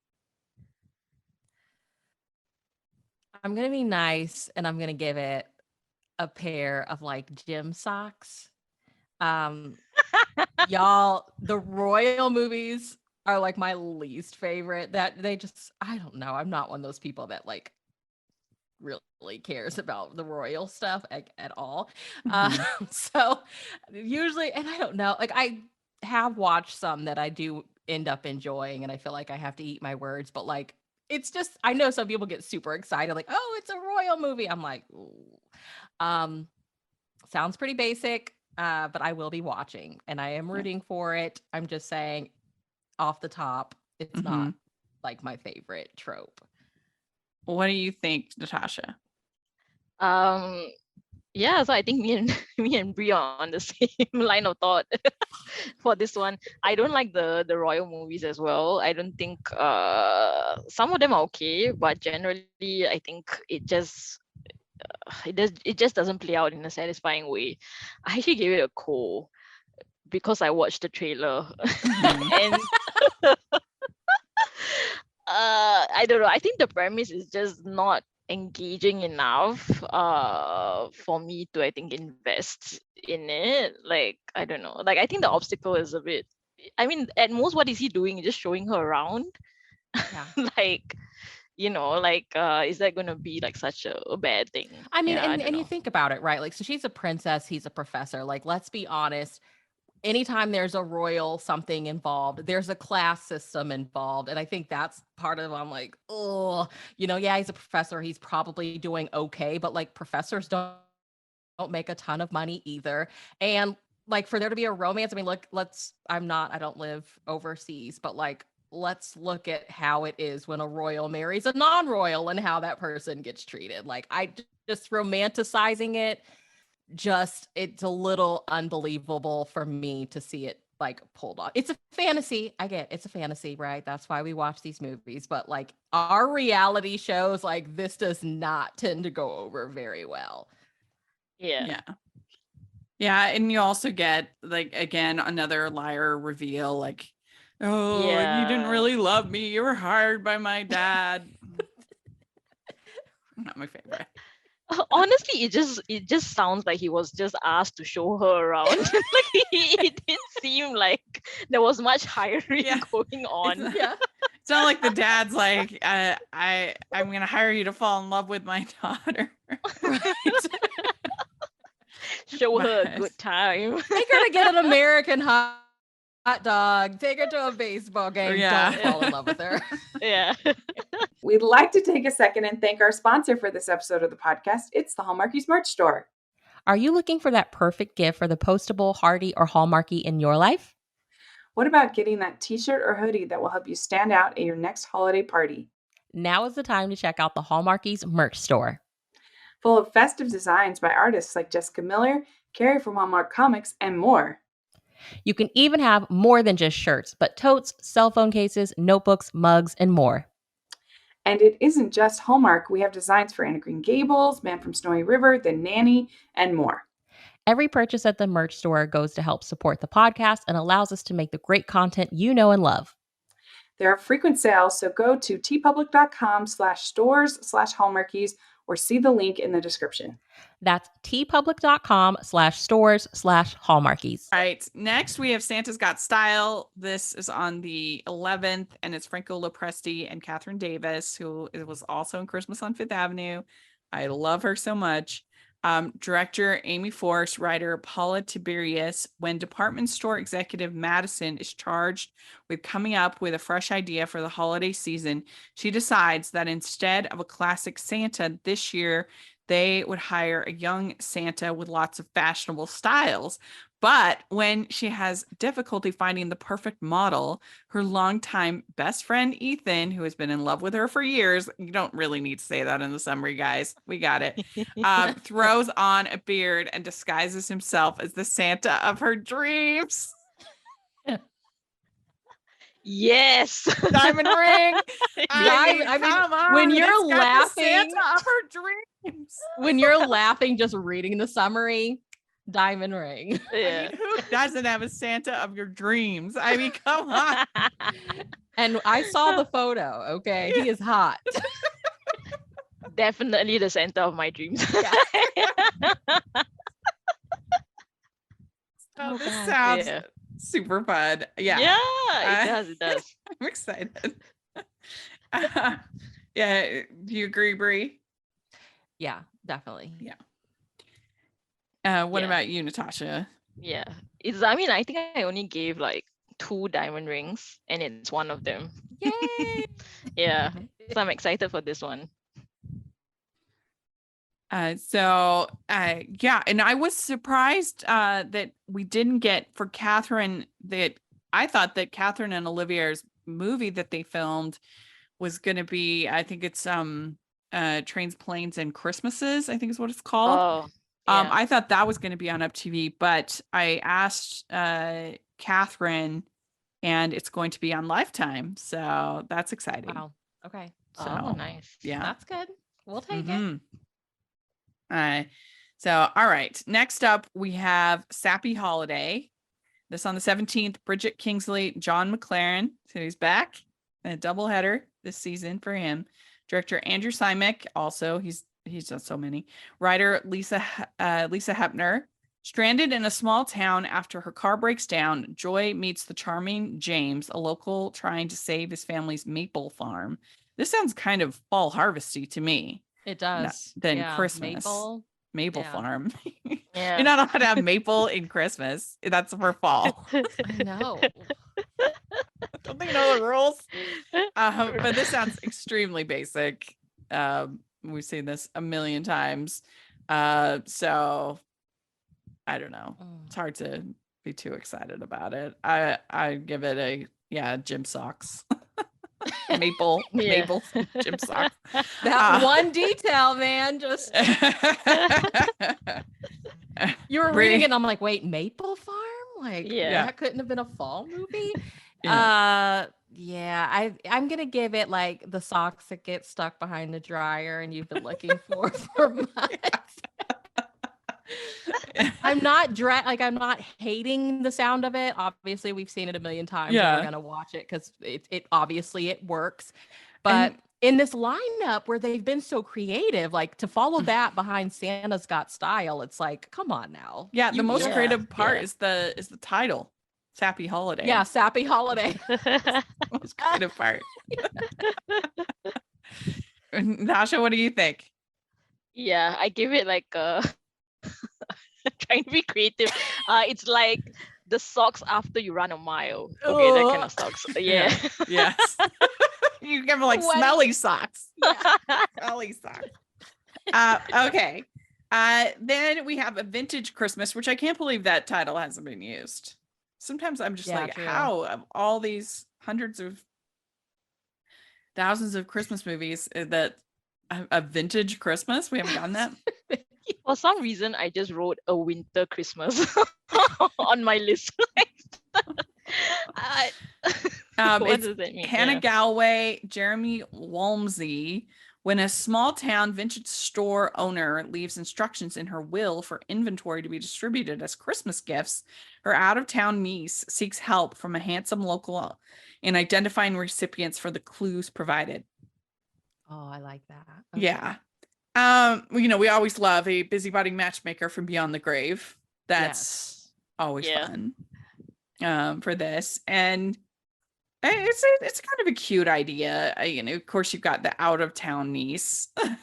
I'm gonna be nice and I'm gonna give it a pair of like gym socks. Y'all, the royal movies are like my least favorite. That they just, I don't know. I'm not one of those people that like really cares about the royal stuff at all. So usually, and I don't know, like I have watched some that I do end up enjoying, and I feel like I have to eat my words, but like it's just, I know some people get super excited, like, oh, it's a royal movie. I'm like, ooh. Sounds pretty basic, but I will be watching and I am rooting for it. I'm just saying off the top, it's not like my favorite trope. What do you think, Natasha? Yeah, so I think me and Bree are on the same line of thought for this one. I don't like the royal movies as well. I don't think some of them are okay, but generally I think it just doesn't play out in a satisfying way. I actually gave it a call because I watched the trailer. And I don't know. I think the premise is just not engaging enough for me to, I think, invest in it. Like, I don't know. Like, I think the obstacle is a bit, I mean, at most, what is he doing? Just showing her around? Yeah. Like, is that going to be like such a bad thing? I mean, Yeah, and you think about it, right? Like, so she's a princess, he's a professor. Like, let's be honest. Anytime there's a royal something involved, there's a class system involved. And I think that's part of, I'm like, oh, yeah, he's a professor. He's probably doing okay, but like professors don't make a ton of money either. And like for there to be a romance, I mean, look, I don't live overseas, but like, let's look at how it is when a royal marries a non-royal and how that person gets treated. Like I just romanticizing it, it's a little unbelievable for me to see it like pulled off. It's a fantasy. I get it's a fantasy, right? That's why we watch these movies. But like our reality shows, like this does not tend to go over very well. Yeah. And you also get like again another liar reveal, like, oh, you didn't really love me. You were hired by my dad. Not my favorite. Honestly, it just sounds like he was just asked to show her around. Like it didn't seem like there was much hiring going on. It's not like the dad's like, I'm gonna hire you to fall in love with my daughter. Right. Show her a good time. Take her to get an American hot dog. Take her to a baseball game. Yeah. Don't fall in love with her. Yeah. We'd like to take a second and thank our sponsor for this episode of the podcast. It's the Hallmarkies merch store. Are you looking for that perfect gift for the postable, hearty, or Hallmarky in your life? What about getting that t-shirt or hoodie that will help you stand out at your next holiday party? Now is the time to check out the Hallmarkies merch store. Full of festive designs by artists like Jessica Miller, Carrie from Hallmark Comics, and more. You can even have more than just shirts, but totes, cell phone cases, notebooks, mugs, and more. And it isn't just Hallmark. We have designs for Anna Green Gables, Man from Snowy River, The Nanny, and more. Every purchase at the merch store goes to help support the podcast and allows us to make the great content you know and love. There are frequent sales, so go to tpublic.com/stores/Hallmarkies or see the link in the description. That's tpublic.com/stores/Hallmarkies. All right. Next, we have Santa's Got Style. This is on the 11th, and it's Franco Lopresti and Catherine Davis, who was also in Christmas on Fifth Avenue. I love her so much. Director Amy Force, writer Paula Tiberius. When department store executive Madison is charged with coming up with a fresh idea for the holiday season, she decides that instead of a classic Santa this year, they would hire a young Santa with lots of fashionable styles. But when she has difficulty finding the perfect model, her longtime best friend Ethan, who has been in love with her for years, you don't really need to say that in the summary, guys. We got it. Throws on a beard and disguises himself as the Santa of her dreams. Yes. Diamond ring. I mean, Come on. when you're It's got the laughing, Santa of her dreams. when you're laughing just reading the summary, diamond ring. Yeah. I mean, who doesn't have a Santa of your dreams? I mean, come on. And I saw the photo. Okay, he is hot. Definitely the center of my dreams. Oh, this God. sounds Yeah. super fun. Yeah. Yeah, it does. It does. I'm excited. Yeah. Do you agree, Bree? Yeah, definitely. What Yeah. about you, Natasha? Yeah. I mean, I think I only gave like 2 diamond rings, and it's one of them. Yay! Yeah. So I'm excited for this one. Yeah, and I was surprised that we didn't get for Catherine that I thought that Catherine and Olivier's movie that they filmed was going to be, I think it's Trains, Planes, and Christmases, I think is what it's called. Oh, yeah. I thought that was going to be on Up TV, but I asked Catherine, and it's going to be on Lifetime, so that's exciting. Wow. Okay. Oh, So nice. yeah. That's good. We'll take it. Mhm. So all right. Next up, we have Sappy Holiday. This on the 17th. Bridget Kingsley, John McLaren. So he's back. A doubleheader this season for him. Director Andrew Simek. Also, he's done so many. Writer Lisa Hepner. Stranded in a small town after her car breaks down, Joy meets the charming James, a local trying to save his family's maple farm. This sounds kind of fall harvesty to me. It does. Than Yeah, Christmas. Maple Yeah. farm. Yeah. You're not allowed to have maple in Christmas. That's for fall. I know. Don't they know the rules? But this sounds extremely basic. We've seen this a million times. So I don't know. It's hard to be too excited about it. I give it a gym socks. maple gym socks. That one detail, man. Just you were reading it, and I'm like, wait, Maple Farm? Like, Yeah. that couldn't have been a fall movie. Yeah. I'm gonna give it like the socks that get stuck behind the dryer and you've been looking for months. I'm not I'm not hating the sound of it. Obviously, we've seen it a million times. And Yeah. we're gonna watch it because it obviously it works. But in this lineup where they've been so creative, like to follow that behind Santa's Got Style, it's like, come on now. Yeah, the most Yeah. creative part Yeah. is the title. Sappy Holiday. Yeah, Sappy Holiday. Most creative part. Natasha, what do you think? Yeah, I give it like trying to be creative. It's like the socks after you run a mile. Okay, that kind of socks. Yeah. Yes. You give them like What? smelly socks. Smelly socks. Okay. Then we have a vintage Christmas, which I can't believe that title hasn't been used. Sometimes I'm just Yeah, like, true. how of all these hundreds of thousands of Christmas movies that a vintage Christmas? We haven't gotten that. For some reason, I just wrote a winter Christmas on my list. What It's does that mean? Hannah Yeah. Galway, Jeremy Walmsley. When a small town vintage store owner leaves instructions in her will for inventory to be distributed as Christmas gifts, her out-of-town niece seeks help from a handsome local in identifying recipients for the clues provided. Oh, I like that. Okay. Yeah. We always love a busybody matchmaker from beyond the grave. That's always Yeah. fun for this. And it's kind of a cute idea. Of course, you've got the out of town niece. Of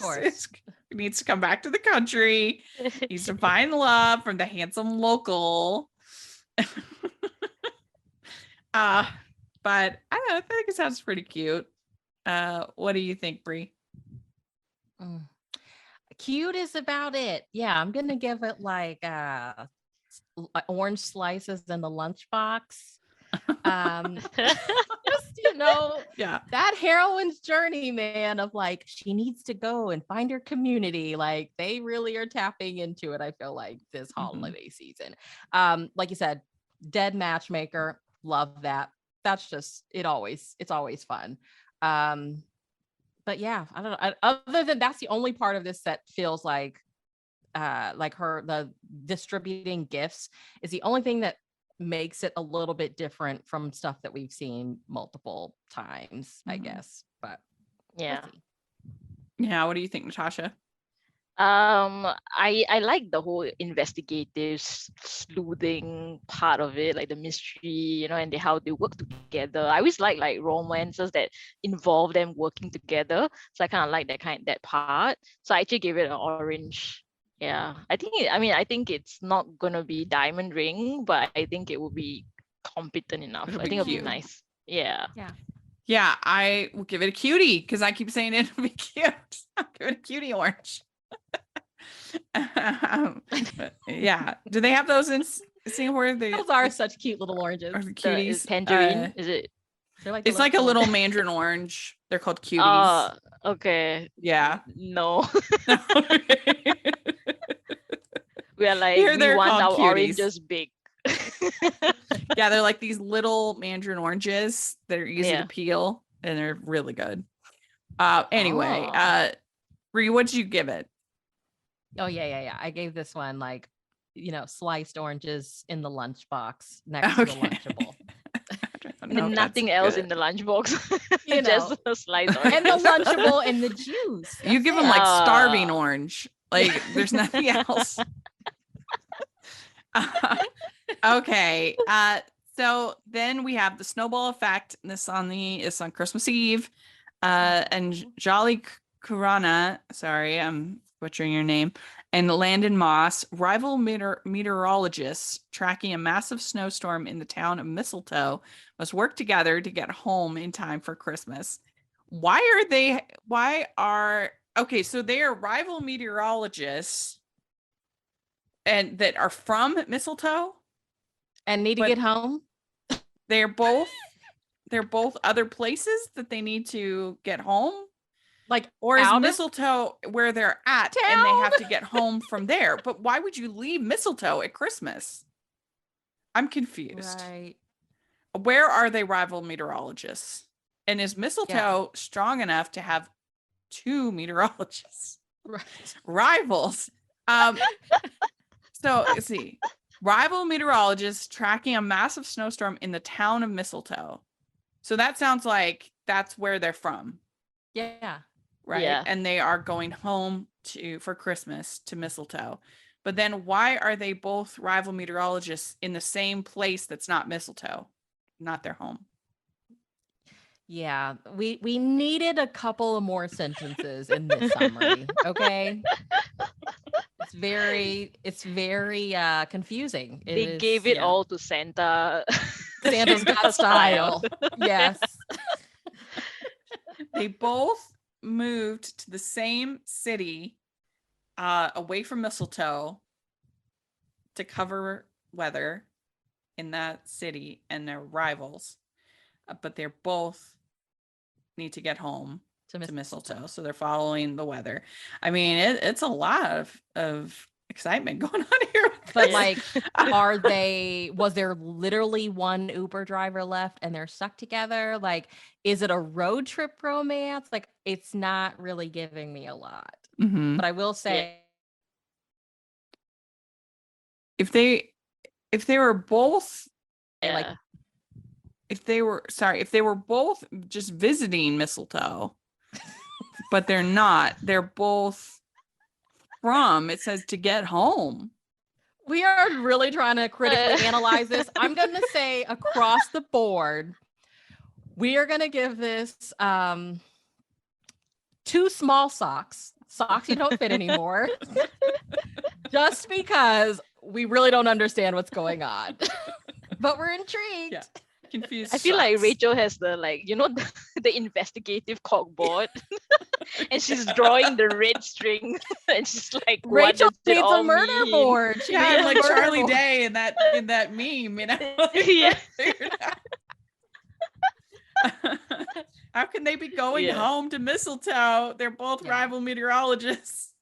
course. He needs to come back to the country. He needs to find love from the handsome local. But I don't know, I think it sounds pretty cute. What do you think, Bree? Cute is about it. Yeah, I'm gonna give it like orange slices in the lunchbox. Just Yeah. that heroine's journey, man, of like she needs to go and find her community. Like they really are tapping into it. I feel like this holiday season. Like you said, dead matchmaker, love that. That's just it's always fun. But yeah, I don't know. Other than that's the only part of this that feels like the distributing gifts is the only thing that makes it a little bit different from stuff that we've seen multiple times, I guess. But yeah. we'll see. Yeah, what do you think, Natasha? I like the whole investigative sleuthing part of it, like the mystery, and how they work together. I always like romances that involve them working together, so I kind of like that part. So I actually gave it an orange. Yeah, I think it's not gonna be diamond ring, but I think it will be competent enough. I think it'll be nice. Yeah. Yeah, I will give it a cutie because I keep saying it'll be cute. I'll give it a cutie orange. Yeah. Do they have those in Singapore? Those are such cute little oranges. Cuties. Tangerine, is it? It's like a little mandarin orange. They're called cuties. Okay. Yeah. No. We are like, Here we they're want our called cuties. oranges big. Yeah, they're like these little mandarin oranges that are easy to peel, and they're really good. Anyway, Bree, what'd you give it? Oh yeah. I gave this one like, sliced oranges in the lunchbox next to the Lunchable. And nothing else in the lunchbox. Just a slice orange. And the Lunchable and the juice. You give them like starving orange. Like there's nothing else. Okay. So then we have the snowball effect. This is on Christmas Eve. And Jolly Kurana, sorry, I'm butchering your name, and Landon Moss, rival meteorologists tracking a massive snowstorm in the town of Mistletoe, must work together to get home in time for Christmas. Okay, so they are rival meteorologists and that are from Mistletoe and need to get home. They're both other places that they need to get home. Like, or is Mistletoe where they're at and they have to get home from there? But why would you leave Mistletoe at Christmas? I'm confused. Right. Where are they rival meteorologists? And is Mistletoe strong enough to have two meteorologists? Right. Rivals. So let's see. Rival meteorologists tracking a massive snowstorm in the town of Mistletoe. So that sounds like that's where they're from. Yeah. Right. Yeah. And they are going home for Christmas to Mistletoe. But then why are they both rival meteorologists in the same place that's not Mistletoe, not their home? Yeah, we needed a couple of more sentences in this summary. Okay. It's very confusing. They gave it all to Santa. Santa's got style. Yes. They both moved to the same city away from Mistletoe to cover weather in that city, and they're rivals, but they're both need to get home to Mistletoe, so they're following the weather. I mean, it's a lot of excitement going on here. But like, was there literally one Uber driver left and they're stuck together? Like, is it a road trip romance? Like, it's not really giving me a lot. Mm-hmm. But I will say, if they were both like, if they were both just visiting Mistletoe, but they're not, they're both from, it says to get home. We are really trying to critically analyze this. I'm going to say across the board, we are going to give this 2 small socks. Socks you don't fit anymore. Just because we really don't understand what's going on. But we're intrigued. Yeah. Confused. I feel like socks. Rachel has the the investigative corkboard, and she's drawing the red string, and she's like, what Rachel does it needs all a murder mean? board. She Yeah, needs I'm a like murder Charlie board. Day in that meme, you know. Yeah. How can they be going Yeah. home to Mistletoe? They're both Yeah. rival meteorologists.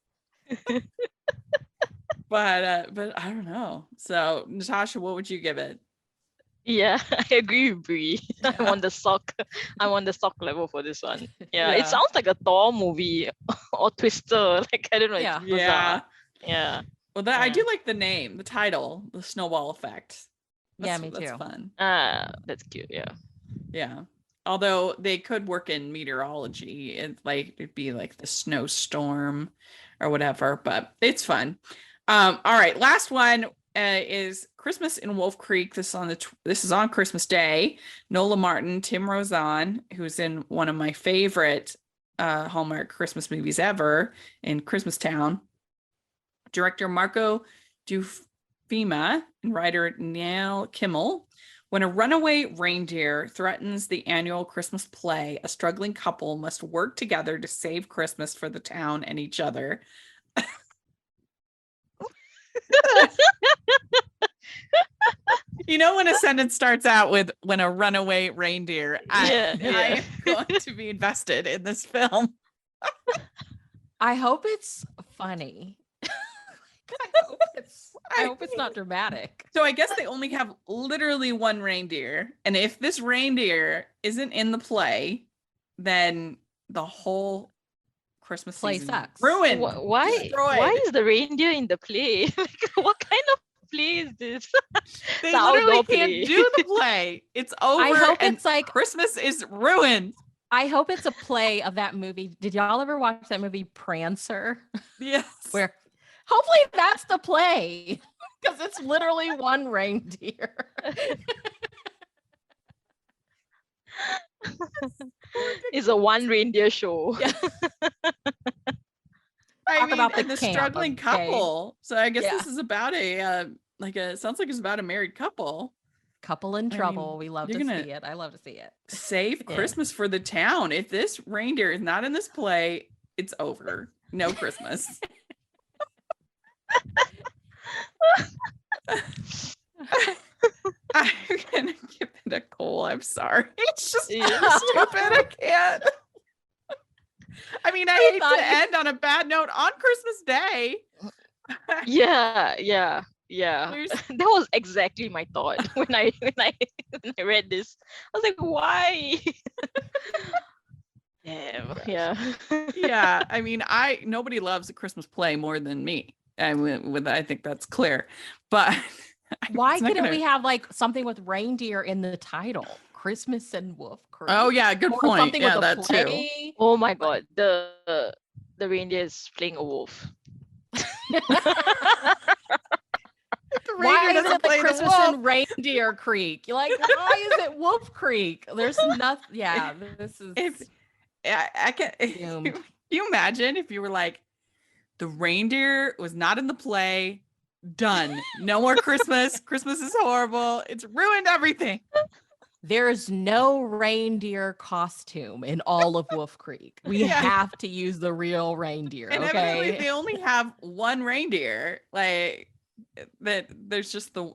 But I don't know. So Natasha, what would you give it? Yeah, I agree with Bree. Yeah. I'm on the sock level for this one. Yeah, Yeah. it sounds like a Thor movie or Twister. Like, I don't know. Yeah. It's bizarre. Yeah. Well, I Yeah. do like the name, the title, the snowball effect. Yeah, me That's too. fun. That's cute. Yeah. Yeah. Although they could work in meteorology, it'd be like the snowstorm or whatever, but it's fun. All right, last one is Christmas in Wolf Creek. This is on Christmas Day. Nola Martin, Tim Rozon, who's in one of my favorite Hallmark Christmas movies ever, in Christmas Town. Director Marco Dufima and writer Neil Kimmel. When a runaway reindeer threatens the annual Christmas play, a struggling couple must work together to save Christmas for the town and each other. You know, when a sentence starts out with "when a runaway reindeer," I am going to be invested in this film. I hope it's funny. I hope it's not dramatic. So I guess they only have literally one reindeer, and if this reindeer isn't in the play, then the whole Christmas Play season sucks. ruined. Why Destroyed. is the reindeer in the play? Like, what kind of play is this? They the literally outdoor can't play. do the play. It's over. I hope and it's like Christmas is ruined. I hope it's a play of that movie. Did y'all ever watch that movie Prancer? Yes. Where hopefully that's the play. Because it's literally one reindeer. It's a one reindeer show. Yeah. I Talk mean, about the and the camp, struggling okay? couple. So I guess Yeah. this is about sounds like it's about a married couple. Couple in I trouble. mean, We love you're to gonna- see it. I love to see it. Save Yeah. Christmas for the town. If this reindeer is not in this play, it's over. No Christmas. I'm gonna give it a coal. I'm sorry. It's just Yeah. stupid. I can't. I mean, I hate thought to you- end on a bad note on Christmas Day. Yeah. There's- That was exactly my thought when I read this. I was like, why? Damn. Yeah. Yeah, I mean, nobody loves a Christmas play more than me. I think that's clear. But Why it's not couldn't gonna- we have like something with reindeer in the title? Christmas and Wolf Creek. Oh yeah, good Or point. something Yeah, with a that too. play. Oh my god, the reindeer is playing a wolf. Why Reindeer is doesn't it the play the Christmas wolf. and Reindeer Creek? You're like, why is it Wolf Creek? There's nothing. Yeah, this is. If I can, Doomed. can you imagine if you were like, the reindeer was not in the play, done, no more Christmas. Christmas is horrible. It's ruined everything. There's no reindeer costume in all of Wolf Creek. We Yeah. have to use the real reindeer. And evidently Okay. they only have one reindeer. Like that, there's just the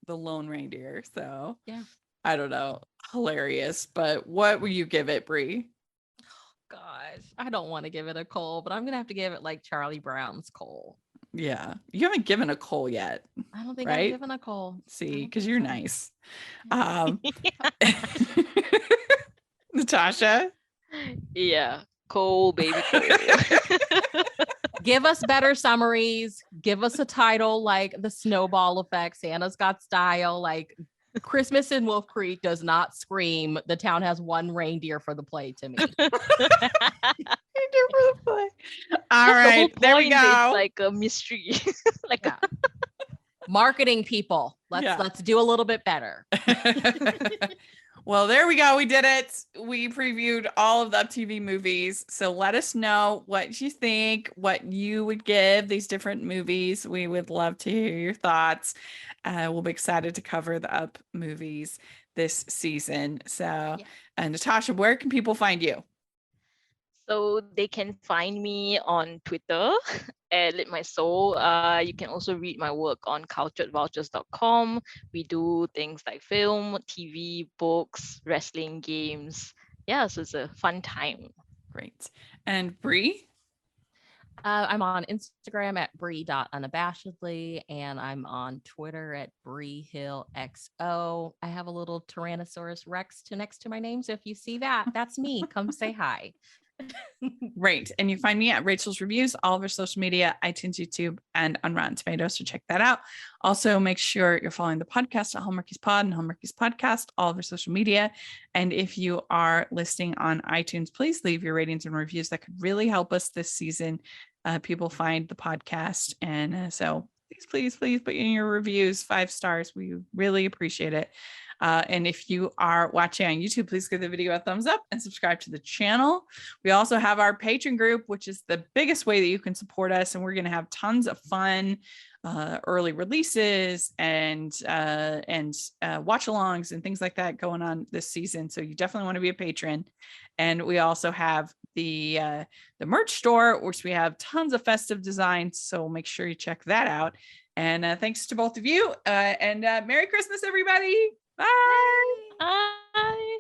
lone reindeer. So Yeah. I don't know. Hilarious. But what will you give it, Bree? Gosh, I don't want to give it a coal, but I'm gonna have to give it like Charlie Brown's coal. Yeah, you haven't given a coal yet. I don't think Right? I've given a coal. See, don't because think you're so. nice. Natasha. Yeah. Cool, baby. Cool. Give us better summaries. Give us a title like The Snowball Effect, Santa's Got Style. Like Christmas in Wolf Creek does not scream the town has one reindeer for the play to me. All The whole right, there we point is go. like a mystery. Like Yeah. Marketing people. Yeah. Let's do a little bit better. Well, there we go. We did it. We previewed all of the Up TV movies. So let us know what you think, what you would give these different movies. We would love to hear your thoughts. We'll be excited to cover the Up movies this season. So, Natasha, where can people find you? So they can find me on Twitter at Lit My Soul. You can also read my work on culturedvouchers.com. We do things like film, TV, books, wrestling, games. Yeah, so it's a fun time. Great. And Bree? I'm on Instagram at Bree.unabashedly, and I'm on Twitter at BreeHillXO. I have a little Tyrannosaurus Rex next to my name. So if you see that, that's me. Come say hi. Great. And you find me at Rachel's Reviews, all of our social media, iTunes, YouTube, and on Rotten Tomatoes. So check that out. Also, make sure you're following the podcast at Hallmarkies Pod and Hallmarkies Podcast, all of our social media. And if you are listening on iTunes, please leave your ratings and reviews. That could really help us this season. People find the podcast. And so please put in your reviews 5 stars. We really appreciate it. And if you are watching on YouTube, please give the video a thumbs up and subscribe to the channel. We also have our Patreon group, which is the biggest way that you can support us. And we're going to have tons of fun, early releases and watch-alongs and things like that going on this season. So you definitely want to be a patron. And we also have the merch store, which we have tons of festive designs. So make sure you check that out. And thanks to both of you. And Merry Christmas, everybody. Bye. Bye.